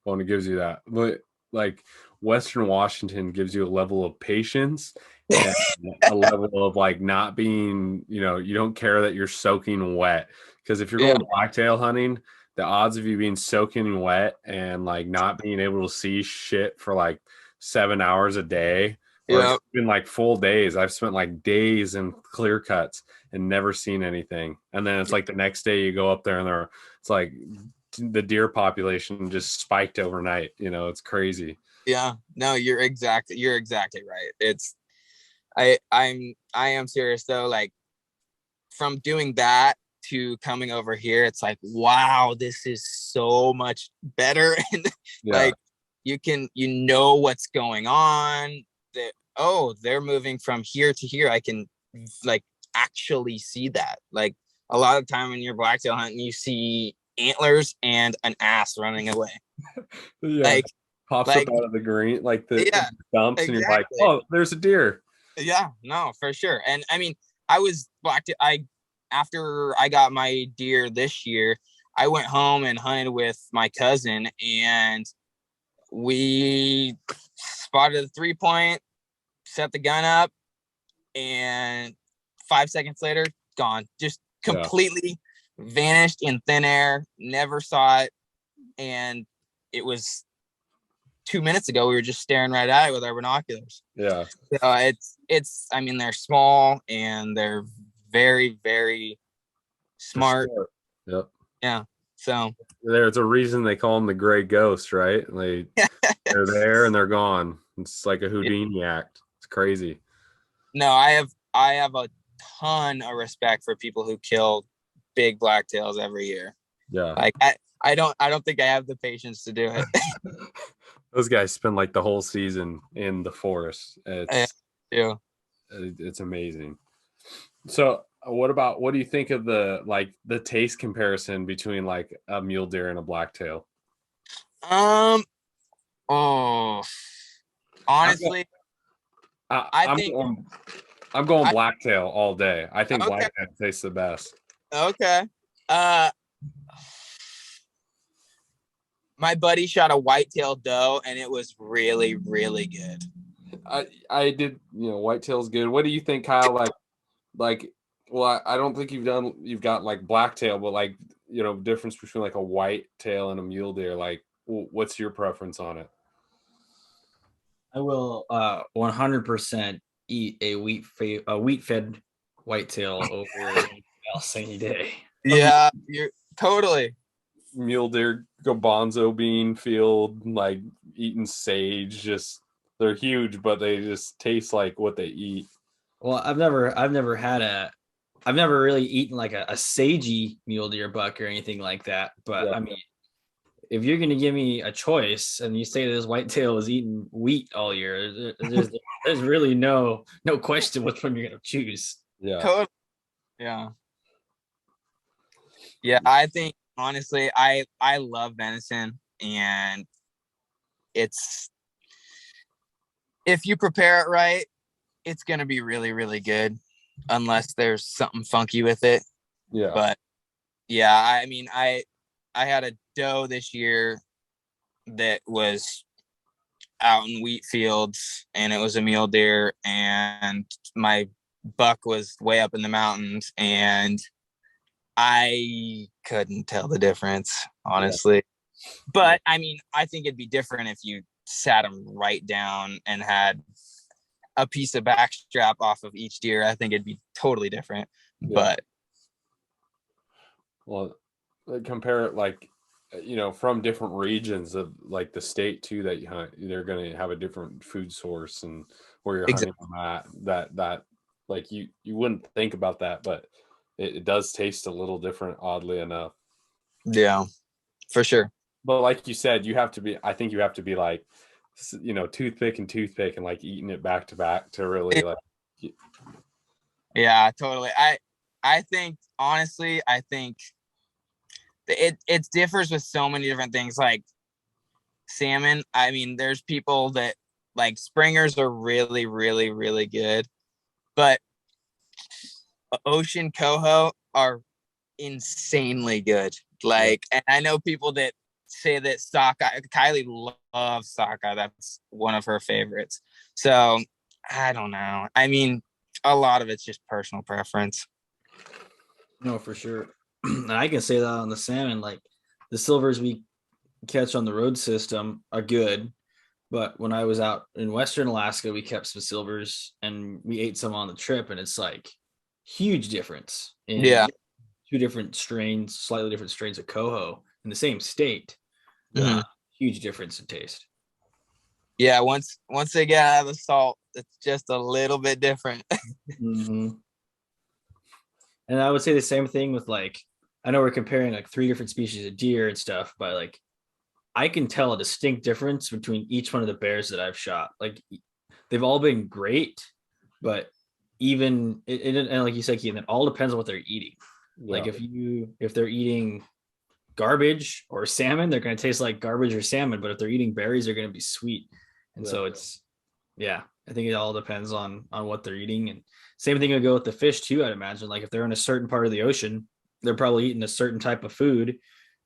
well, and it gives you that, like, Western Washington gives you a level of patience and a level of like not being, you don't care that you're soaking wet. Because if you're going blacktail hunting, the odds of you being soaking wet and like not being able to see shit for like 7 hours a day, or it's been like full days. I've spent like days in clear cuts and never seen anything. And then it's like the next day you go up there and it's like the deer population just spiked overnight. It's crazy. Yeah, no, you're exactly right. It's I am serious though. Like, from doing that to coming over here, it's like, wow, this is so much better. And like you know what's going on. That, oh, they're moving from here to here. I can like actually see that. Like a lot of time when you're blacktail hunting, you see antlers and an ass running away. Like pops up out of the green, like the dumps, and you're like, oh, there's a deer. Yeah, no, for sure. And I mean, I was after I got my deer this year, I went home and hunted with my cousin, and we spotted a 3-point, set the gun up, and 5 seconds later, gone. Just completely vanished in thin air. Never saw it. And it was 2 minutes ago. We were just staring right at it with our binoculars. Yeah. So it's. I mean, they're small and they're very, very smart. Yep. Yeah. So there's a reason they call them the gray ghost, right? They're there and they're gone. It's like a Houdini act. It's crazy. No, I have a ton of respect for people who kill big blacktails every year. Yeah. Like I don't think I have the patience to do it. Those guys spend like the whole season in the forest. It's amazing. So what do you think of the taste comparison between like a mule deer and a blacktail? Honestly, I'm going blacktail all day. I think blacktail tastes the best. Okay. My buddy shot a whitetail doe and it was really, really good. I did, whitetail's good. What do you think, Kyle? Well, I don't think you've got like blacktail, but like, difference between like a whitetail and a mule deer. Like, what's your preference on it? I will 100% eat a wheat fed whitetail over anything else any day. Yeah, you're totally. Mule deer, garbanzo bean field, like eating sage, just they're huge, but they just taste like what they eat. Well, I've never really eaten like a sagey mule deer buck or anything like that. But I mean, if you're going to give me a choice and you say this whitetail is eating wheat all year, there's really no question which one you're going to choose. Yeah. Totally. Yeah. Yeah. I think honestly, I love venison, and if you prepare it right, it's going to be really, really good unless there's something funky with it. Yeah. But yeah, I mean, I had a doe this year that was out in wheat fields, and it was a mule deer, and my buck was way up in the mountains, and I couldn't tell the difference, honestly. Yeah. But I mean, I think it'd be different if you sat them right down and had a piece of backstrap off of each deer. I think it'd be totally different. Yeah. But well, compare it like, from different regions of like the state too that you hunt, they're going to have a different food source and where you're hunting them at. That like you wouldn't think about that, but it does taste a little different, oddly enough. Yeah, for sure. But like you said, I think you have to be like, toothpick and like eating it back to back to really like. Yeah, totally. I think honestly, it differs with so many different things. Like salmon, I mean, there's people that like springers are really, really, really good, but ocean coho are insanely good. Like, and I know people that say that sockeye. Kylie loves sockeye. That's one of her favorites. So I don't know. I mean, a lot of it's just personal preference. No, for sure. I can say that on the salmon, like the silvers we catch on the road system are good, but when I was out in Western Alaska, we kept some silvers and we ate some on the trip, and it's like huge difference in two different strains, slightly different strains of coho in the same state. Huge difference in taste. Yeah, once they get out of the salt, it's just a little bit different. And I would say the same thing with like, I know we're comparing like 3 different species of deer and stuff, but like I can tell a distinct difference between each one of the bears that I've shot. Like they've all been great, but even and like you said, Keaton, it all depends on what they're eating. Yeah. Like if they're eating garbage or salmon, they're going to taste like garbage or salmon. But if they're eating berries, they're going to be sweet. And Yeah. so it's, yeah, I think it all depends on what they're eating. And same thing would go with the fish too. I'd imagine like if they're in a certain part of the ocean, they're probably eating a certain type of food,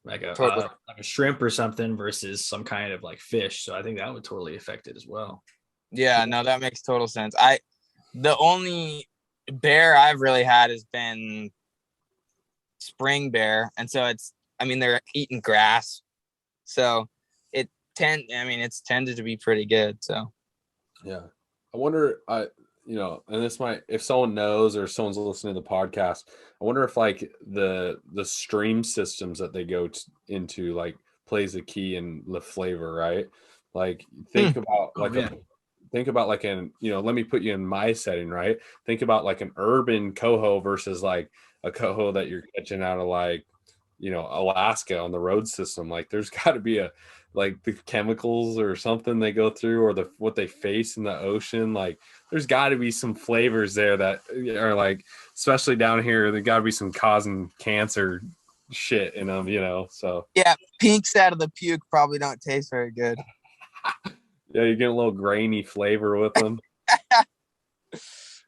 Totally. like a shrimp or something versus some kind of like fish. So I think that would totally affect it as well. Yeah, no, that makes total sense. The only bear I've really had has been spring bear, and so they're eating grass, so it's tended to be pretty good. So Yeah. I wonder, and this might, if someone knows or someone's listening to the podcast, I wonder if like the stream systems that they go into like plays a key in the flavor, right? Like think about like think about like let me put you in my setting, right? Think about like an urban coho versus like a coho that you're catching out of like, Alaska on the road system. Like there's got to be like the chemicals or something they go through or what they face in the ocean. Like there's got to be some flavors there that are like, especially down here, there got to be some causing cancer shit in them, so yeah, pinks out of the puke probably don't taste very good. yeah, you get a little grainy flavor with them.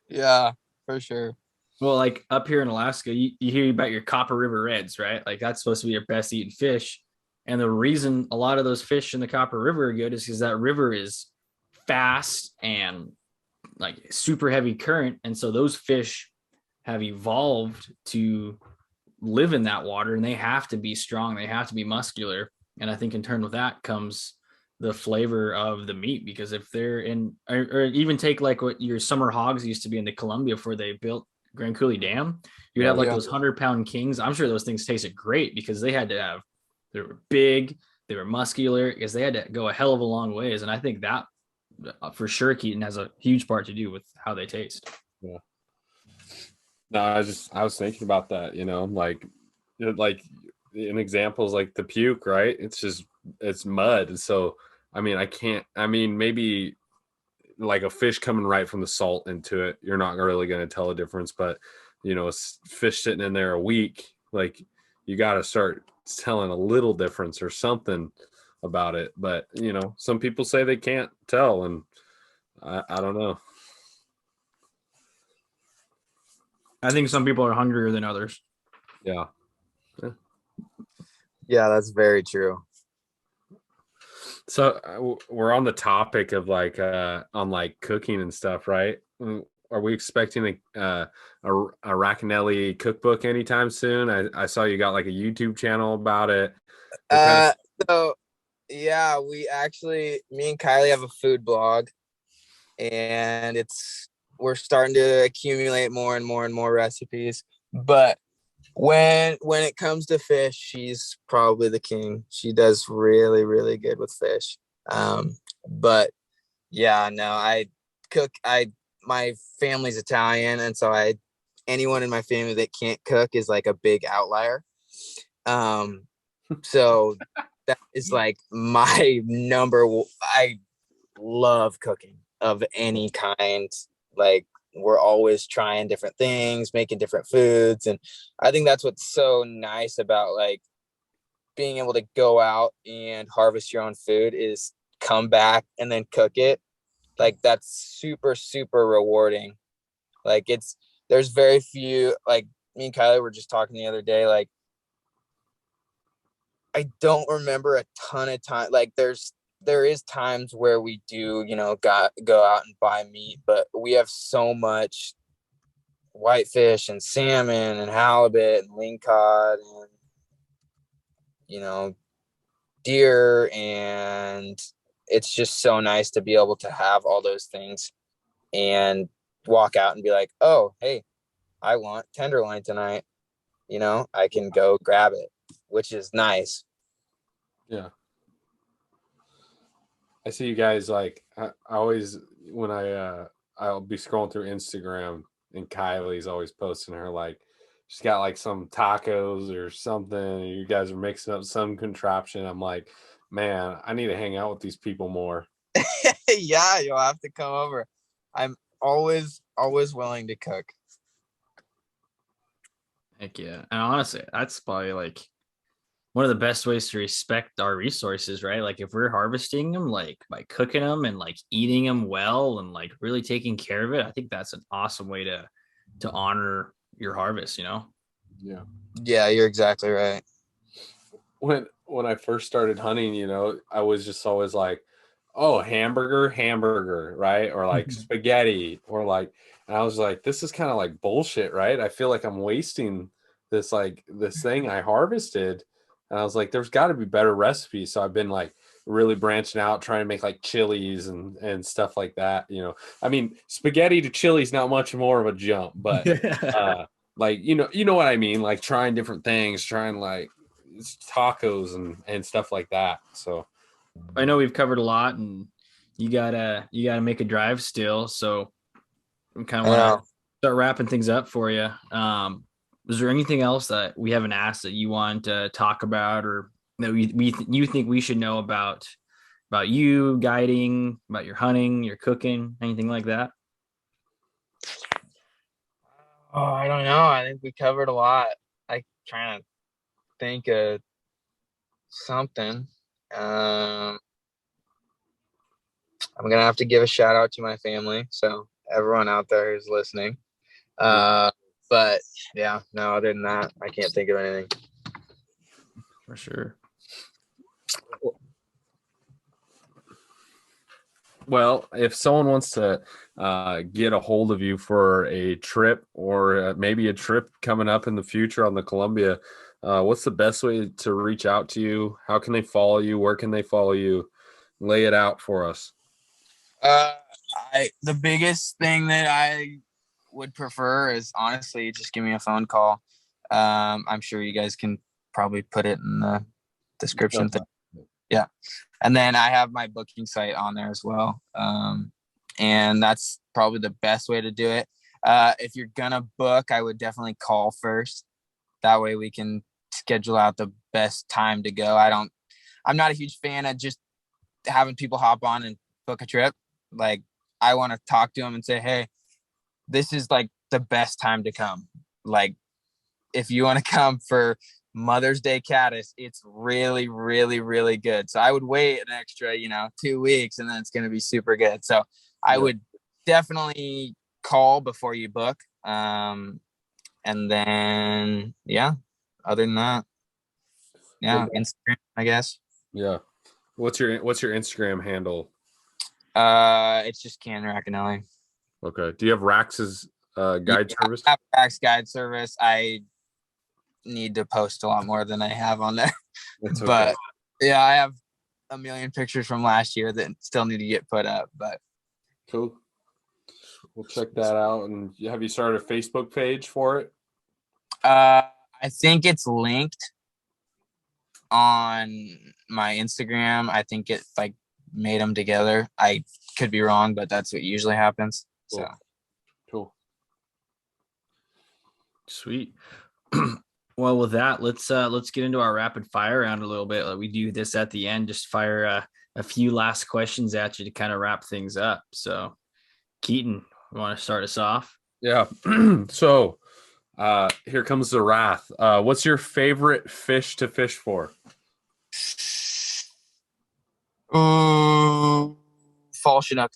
Yeah, for sure. Well, like up here in Alaska, you hear about your Copper River Reds, right? Like that's supposed to be your best eating fish. And the reason a lot of those fish in the Copper River are good is because that river is fast and like super heavy current. And so those fish have evolved to live in that water and they have to be strong. They have to be muscular. And I think in turn with that comes the flavor of the meat, because if they're in, or even take like what your summer hogs used to be in the Columbia before they built Grand Coulee Dam, you'd have like those 100-pound kings. I'm sure those things tasted great because they were big, they were muscular, because they had to go a hell of a long ways. And I think that for sure, Keaton, has a huge part to do with how they taste. Yeah. No, I was thinking about that, like an example is like the puke, right? It's mud. So, maybe like a fish coming right from the salt into it, you're not really going to tell a difference, but a fish sitting in there a week, like you got to start telling a little difference or something about it. But, some people say they can't tell, and I don't know. I think some people are hungrier than others. Yeah. Yeah, that's very true. So we're on the topic of like on like cooking and stuff, right? Are we expecting a Racanelli cookbook anytime soon? I saw you got like a YouTube channel about it. So yeah, me and Kylie have a food blog, and we're starting to accumulate more and more and more recipes. But when it comes to fish, she's probably the king. She does really, really good with fish. But yeah, no, I cook. My family's Italian, and so anyone in my family that can't cook is like a big outlier. So that is like my number. I love cooking of any kind. Like we're always trying different things, making different foods. And I think that's what's so nice about like being able to go out and harvest your own food is come back and then cook it. Like that's super, super rewarding. Like there's very few, like me and Kylie were just talking the other day, like I don't remember a ton of time. Like there is times where we do, go out and buy meat, but we have so much whitefish and salmon and halibut and lingcod and, deer. And it's just so nice to be able to have all those things and walk out and be like, oh, hey, I want tenderloin tonight. I can go grab it, which is nice. Yeah. I see you guys like I always when I'll be scrolling through Instagram and Kylie's always posting her like she's got like some tacos or something. And you guys are mixing up some contraption. I'm like, man, I need to hang out with these people more. Yeah, you'll have to come over. I'm always willing to cook. Heck yeah. And honestly, that's probably like one of the best ways to respect our resources, right? Like if we're harvesting them, like by cooking them and like eating them well and like really taking care of it, I think that's an awesome way to honor your harvest, you know? Yeah, you're exactly right. When I first started hunting, I was just always like, oh, hamburger, right? Or like spaghetti, or like, and I was like, this is kind of like bullshit, right? I feel like I'm wasting this thing I harvested. And I was like, there's got to be better recipes. So I've been like really branching out, trying to make like chilies and stuff like that. I mean, spaghetti to chilies, not much more of a jump, but like, you know what I mean? Like trying different things, trying like tacos and stuff like that. So I know we've covered a lot and you gotta make a drive still. So we kind of want to start wrapping things up for you. Is there anything else that we haven't asked that you want to talk about, or that you think we should know about you guiding, about your hunting, your cooking, anything like that? Oh, I don't know. I think we covered a lot. I trying to think of something. I'm gonna have to give a shout out to my family. So everyone out there who's listening. But yeah, no, other than that, I can't think of anything. For sure. Well, if someone wants to get a hold of you for a trip, or maybe a trip coming up in the future on the Columbia, what's the best way to reach out to you? How can they follow you? Where can they follow you? Lay it out for us. The biggest thing that I would prefer is honestly just give me a phone call. I'm sure you guys can probably put it in the description thing. Yeah. And then I have my booking site on there as well. And that's probably the best way to do it. If you're gonna book, I would definitely call first. That way we can schedule out the best time to go. I'm not a huge fan of just having people hop on and book a trip. Like I want to talk to them and say, hey, this is like the best time to come. Like if you want to come for Mother's Day caddis, it's really, really, really good. So I would wait an extra, 2 weeks, and then it's going to be super good. So I would definitely call before you book. And then, other than that, Instagram, I guess. Yeah. What's your Instagram handle? It's just Can Racanelli. Okay. Do you have Rax's guide service? I have Rax guide service. I need to post a lot more than I have on there. That's okay. But yeah, I have a million pictures from last year that still need to get put up. But cool. We'll check that out. And have you started a Facebook page for it? I think it's linked on my Instagram. I think it like made them together. I could be wrong, but that's what usually happens. Cool. So cool. Sweet. Well, with that, let's get into our rapid fire round a little bit. We do this at the end, just fire a few last questions at you to kind of wrap things up. So, Keaton, you want to start us off? Yeah. So, here comes the wrath. What's your favorite fish to fish for? fall Chinook.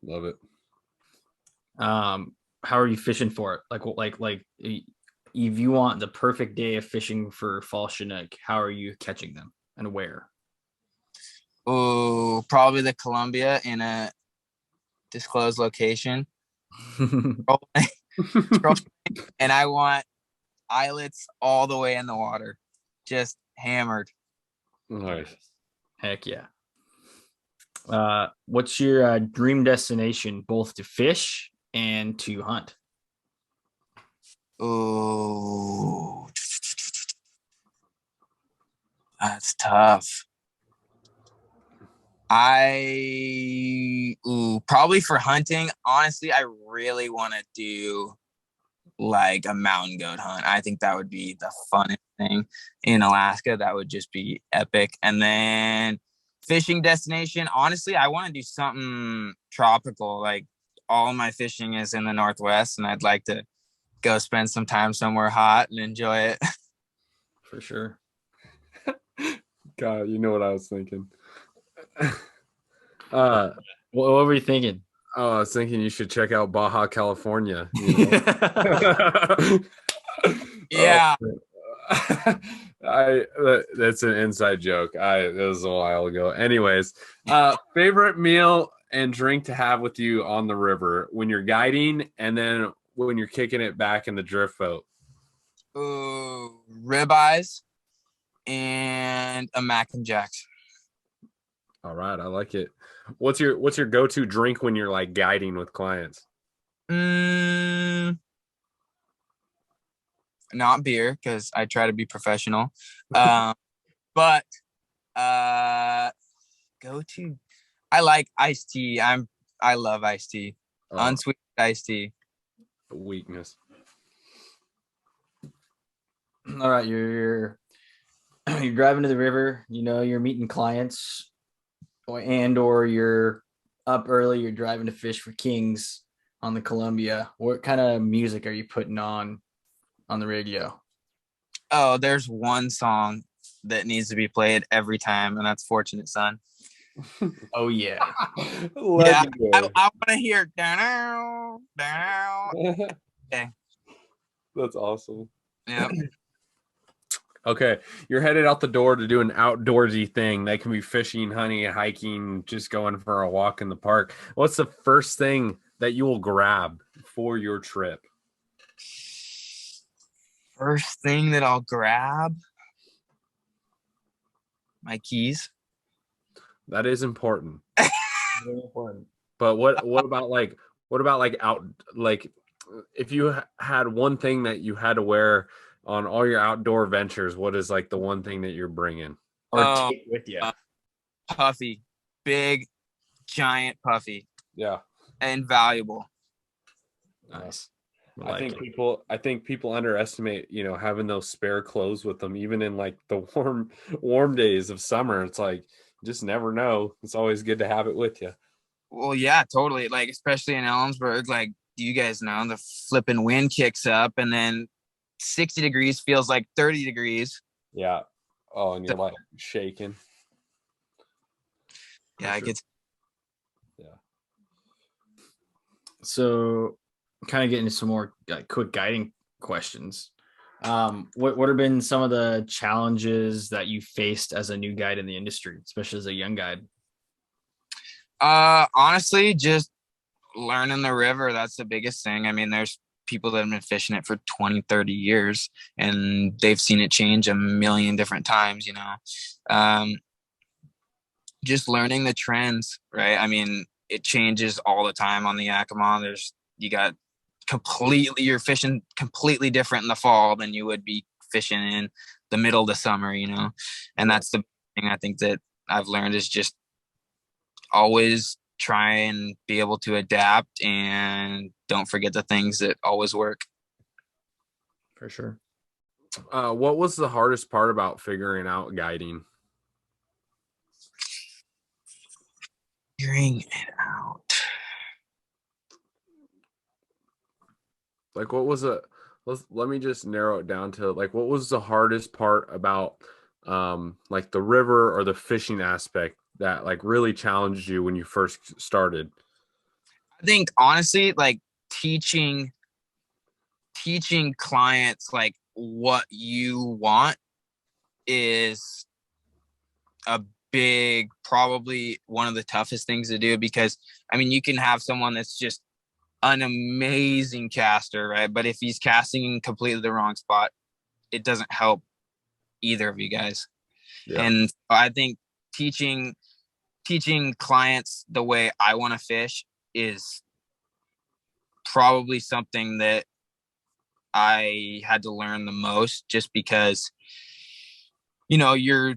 Love it. How are you fishing for it? Like if you want the perfect day of fishing for fall Chinook, how are you catching them and where? Oh, probably the Columbia in a disclosed location. And I want eyelets all the way in the water, just hammered. Nice. Heck yeah. What's your dream destination, both to fish and to hunt? Oh, that's tough. Probably for hunting. Honestly, I really want to do like a mountain goat hunt. I think that would be the funnest thing in Alaska. That would just be epic. And then fishing destination, honestly, I want to do something tropical. Like all my fishing is in the Northwest, and I'd like to go spend some time somewhere hot and enjoy it. For sure. God, you know what I was thinking. What were you thinking? Oh, I was thinking you should check out Baja California. You know? Yeah. That's an inside joke. It was a while ago. Anyways, favorite meal and drink to have with you on the river when you're guiding, and then when you're kicking it back in the drift boat. Ooh, ribeyes and a Mac and Jacks. All right, I like it. What's your go-to drink when you're like guiding with clients? Not beer, because I try to be professional. But go to, I like iced tea. I love iced tea. Unsweetened iced tea. Weakness. All right, you're driving to the river, you know, you're meeting clients, or you're up early, you're driving to fish for kings on the Columbia. What kind of music are you putting on the radio? Oh, there's one song that needs to be played every time, and that's Fortunate Son. Oh yeah. Yeah, I want to hear down. Okay. That's awesome. Yeah. Okay, you're headed out the door to do an outdoorsy thing. That can be fishing, hunting, hiking, just going for a walk in the park. What's the first thing that you will grab for your trip? First thing that I'll grab, my keys. That is important. Very important. But what about out, like if you had one thing that you had to wear on all your outdoor ventures, what is like the one thing that you're bringing or take with you? Puffy, big, giant puffy. Yeah, and valuable. Nice. I think people underestimate, you know, having those spare clothes with them, even in like the warm days of summer. It's like, just never know. It's always good to have it with you. Well, yeah, totally. Like, especially in Ellensburg, like, you guys know the flipping wind kicks up, and then 60 degrees feels like 30 degrees. Yeah. Oh, and you're like shaking. Yeah, it gets. Yeah. So, kind of getting into some more quick guiding questions. What have been some of the challenges that you faced as a new guide in the industry, especially as a young guide? Honestly, just learning the river. That's the biggest thing. I mean, there's people that have been fishing it for 20, 30 years, and they've seen it change a million different times, you know. Just learning the trends, right? I mean, it changes all the time on the Yakima. You're fishing completely different in the fall than you would be fishing in the middle of the summer, you know. And that's the thing I think that I've learned is just always try and be able to adapt, and don't forget the things that always work. For sure. What was the hardest part about figuring out guiding? Figuring it out. Like, what was let me just narrow it down to like, what was the hardest part about like the river or the fishing aspect that like really challenged you when you first started? I think honestly, like teaching clients like what you want is a big, probably one of the toughest things to do, because I mean, you can have someone that's just an amazing caster, right? But if he's casting in completely the wrong spot, it doesn't help either of you guys. Yeah. And I think teaching clients the way I want to fish is probably something that I had to learn the most, just because, you know, you're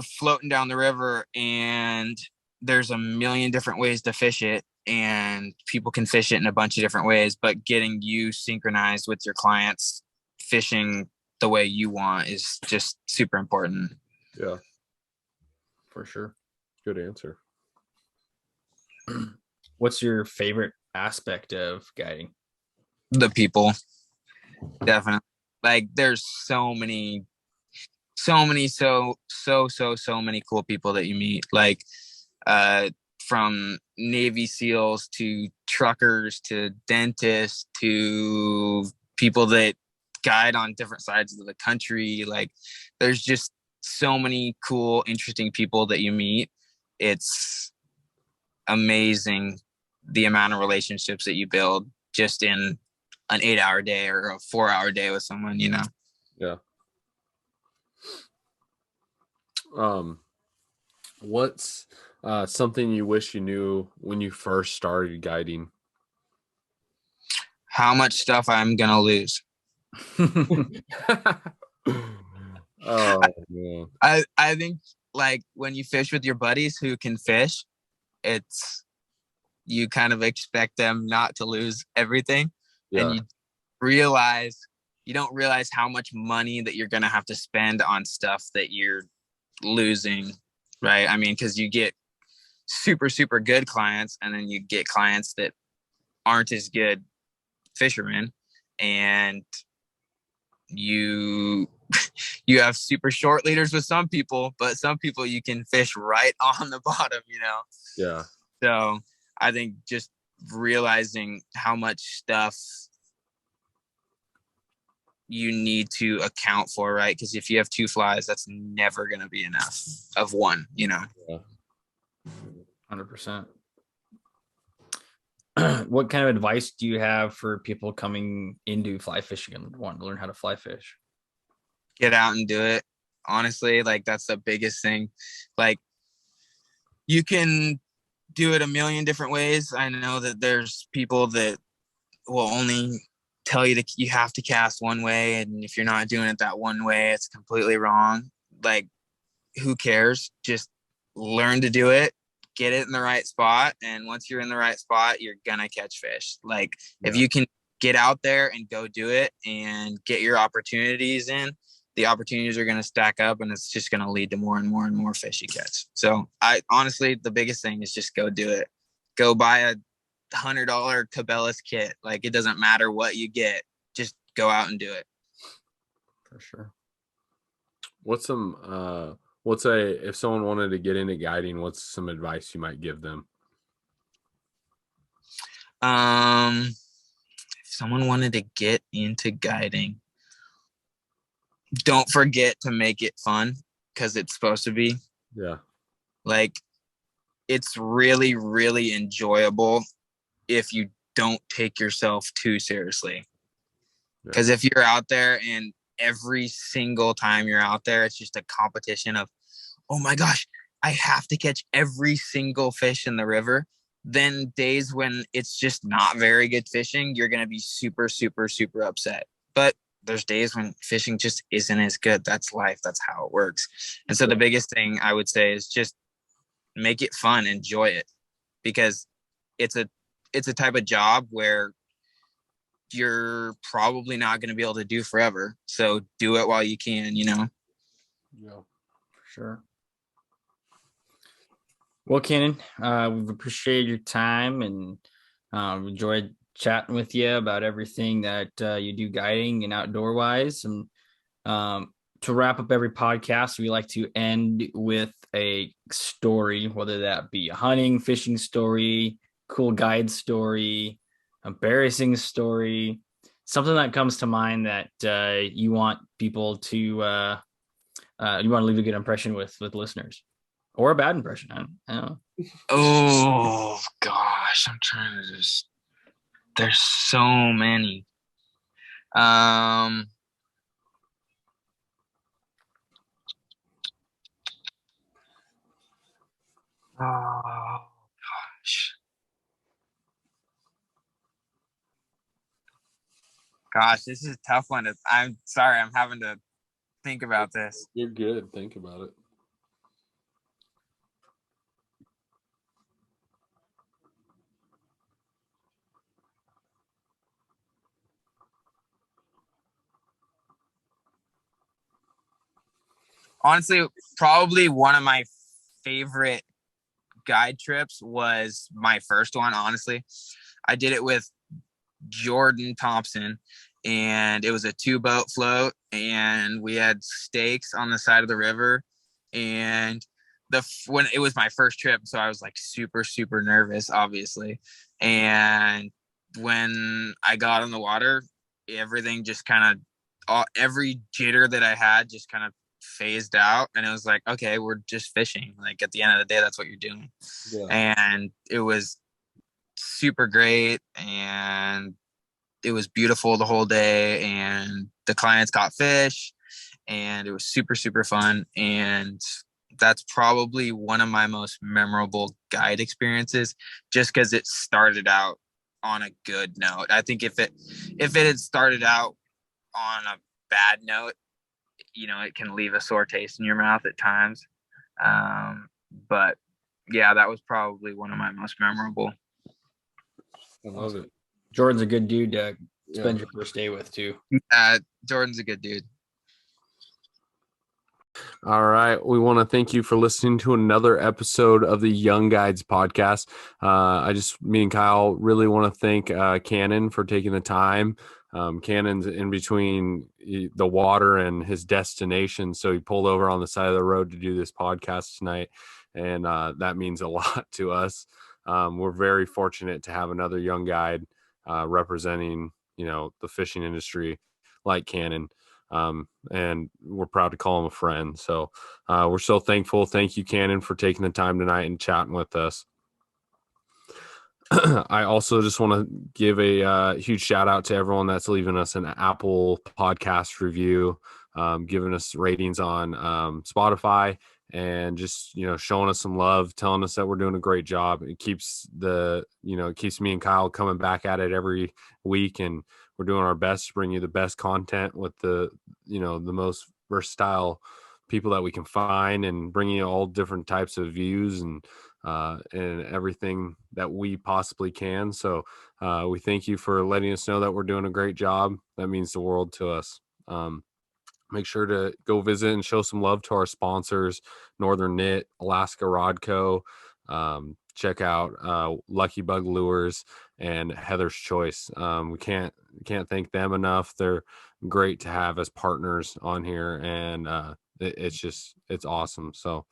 floating down the river and there's a million different ways to fish it, and people can fish it in a bunch of different ways, but getting you synchronized with your clients fishing the way you want is just super important. Yeah, for sure. Good answer. What's your favorite aspect of guiding? The people, definitely. Like there's so many many cool people that you meet, like from Navy SEALs to truckers to dentists to people that guide on different sides of the country. Like there's just so many cool, interesting people that you meet. It's amazing the amount of relationships that you build just in an 8-hour day or a 4-hour day with someone, you know? Yeah. What's something you wish you knew when you first started guiding? How much stuff I'm gonna lose. Oh man. I think like when you fish with your buddies who can fish, it's you kind of expect them not to lose everything. Yeah. And you don't realize how much money that you're gonna have to spend on stuff that you're losing, right? I mean, because you get super, super good clients, and then you get clients that aren't as good fishermen, and you have super short leaders with some people, but some people you can fish right on the bottom, you know? Yeah. So I think just realizing how much stuff you need to account for, right? Because if you have 2 flies, that's never going to be enough of one, you know? Yeah. 100%. What kind of advice do you have for people coming into fly fishing and wanting to learn how to fly fish? Get out and do it. Honestly, like that's the biggest thing. Like you can do it a million different ways. I know that there's people that will only tell you you have to cast one way, and if you're not doing it that one way, it's completely wrong. Like who cares? Just learn to do it, get it in the right spot, and once you're in the right spot, you're gonna catch fish. Like if you can get out there and go do it and get your opportunities in, the opportunities are going to stack up, and it's just going to lead to more and more and more fish you catch. So I honestly, the biggest thing is just go do it. Go buy a $100 Cabela's kit. Like it doesn't matter what you get, just go out and do it. For sure. What's if someone wanted to get into guiding, what's some advice you might give them? If someone wanted to get into guiding, don't forget to make it fun, because it's supposed to be. Yeah. Like it's really, really enjoyable if you don't take yourself too seriously. Because if you're out there and every single time you're out there, it's just a competition of, oh my gosh, I have to catch every single fish in the river. Then days when it's just not very good fishing, you're going to be super, super, super upset. But there's days when fishing just isn't as good. That's life. That's how it works. And so the biggest thing I would say is just make it fun, enjoy it, because it's a type of job where you're probably not going to be able to do forever. So do it while you can, you know? Yeah, for sure. Well, Cannon, we've appreciated your time and enjoyed chatting with you about everything that you do guiding and outdoor wise. And to wrap up every podcast, we like to end with a story, whether that be a hunting, fishing story, cool guide story, embarrassing story, something that comes to mind that you want people to you want to leave a good impression with listeners, or a bad impression. I don't know. Oh gosh, I'm trying to just. There's so many. Oh gosh. Gosh, this is a tough one. I'm sorry, I'm having to think about this. You're good. Think about it. honestly, probably one of my favorite guide trips was my first one. Honestly, I did it with Jordan Thompson, and it was a 2-boat float, and we had stakes on the side of the river. And when it was my first trip, so I was like super nervous, obviously. And when I got on the water, everything just kind of, every jitter that I had just kind of phased out, and it was like, okay, we're just fishing. Like at the end of the day, that's what you're doing. Yeah. And it was super great, and it was beautiful the whole day, and the clients caught fish, and it was super fun. And that's probably one of my most memorable guide experiences, just because it started out on a good note. I think if it had started out on a bad note, it can leave a sore taste in your mouth at times. But yeah, that was probably one of my most memorable. I love it. Jordan's a good dude to spend your first day with too. Jordan's a good dude. All right. We want to thank you for listening to another episode of the Young Guides podcast. Me and Kyle really want to thank Canon for taking the time. Canon's in between the water and his destination, so he pulled over on the side of the road to do this podcast tonight, and that means a lot to us. We're very fortunate to have another young guide representing, the fishing industry like Canon. And we're proud to call him a friend. So we're so thankful. Thank you, Canon, for taking the time tonight and chatting with us. I also just want to give a huge shout out to everyone that's leaving us an Apple podcast review, giving us ratings on Spotify, and just, showing us some love, telling us that we're doing a great job. It keeps keeps me and Kyle coming back at it every week, and we're doing our best to bring you the best content with the most versatile people that we can find, and bringing you all different types of views and everything that we possibly can. So we thank you for letting us know that we're doing a great job. That means the world to us. Make sure to go visit and show some love to our sponsors, Northern Knit, Alaska Rod Co. Check out Lucky Bug Lures and Heather's Choice. We can't thank them enough. They're great to have as partners on here, and it's awesome. So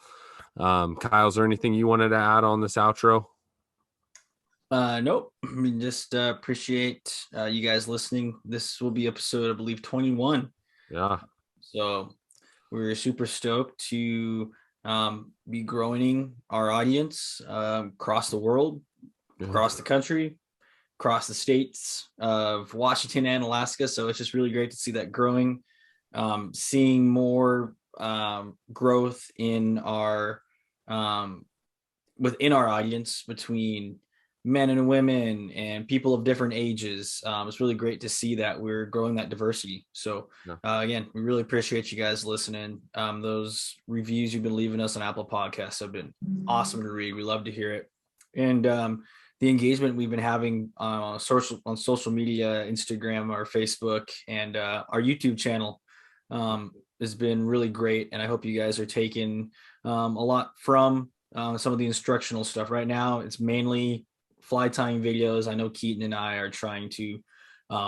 Kyle, is there anything you wanted to add on this outro? Nope. I mean, just appreciate you guys listening. This will be episode, I believe, 21. Yeah. So we're super stoked to be growing our audience across the world, across the country, across the states of Washington and Alaska. So it's just really great to see that growing, seeing more growth in our within our audience between men and women and people of different ages. It's really great to see that we're growing that diversity. So again, we really appreciate you guys listening. Those reviews you've been leaving us on Apple Podcasts have been awesome to read. We love to hear it. And the engagement we've been having on social media, Instagram or Facebook, and our YouTube channel has been really great. And I hope you guys are taking a lot from some of the instructional stuff. Right now, it's mainly fly tying videos. I know Keaton and I are trying to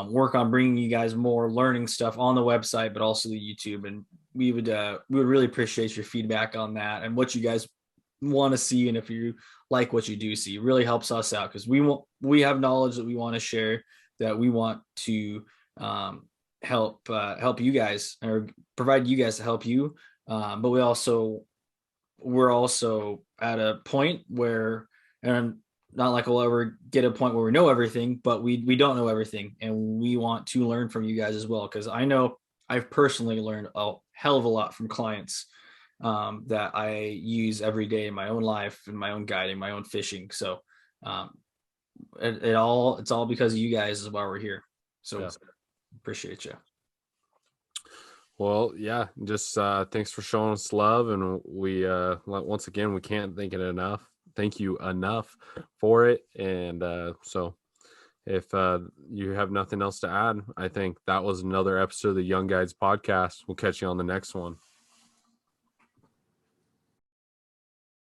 work on bringing you guys more learning stuff on the website, but also the YouTube. And we would really appreciate your feedback on that and what you guys want to see. And if you like what you do see, it really helps us out, because we have knowledge that we want to share, that we want to help you guys, or provide you guys to help you. But we're also at a point where, and not like we'll ever get a point where we know everything, but we don't know everything, and we want to learn from you guys as well. Because I know I've personally learned a hell of a lot from clients that I use every day in my own life, in my own guiding, my own fishing. So it's all because of you guys is why we're here. So appreciate you. Well, yeah, just thanks for showing us love, and we once again, we can't thank you enough for it. And so if you have nothing else to add, I think that was another episode of the Young Guides podcast. We'll catch you on the next one.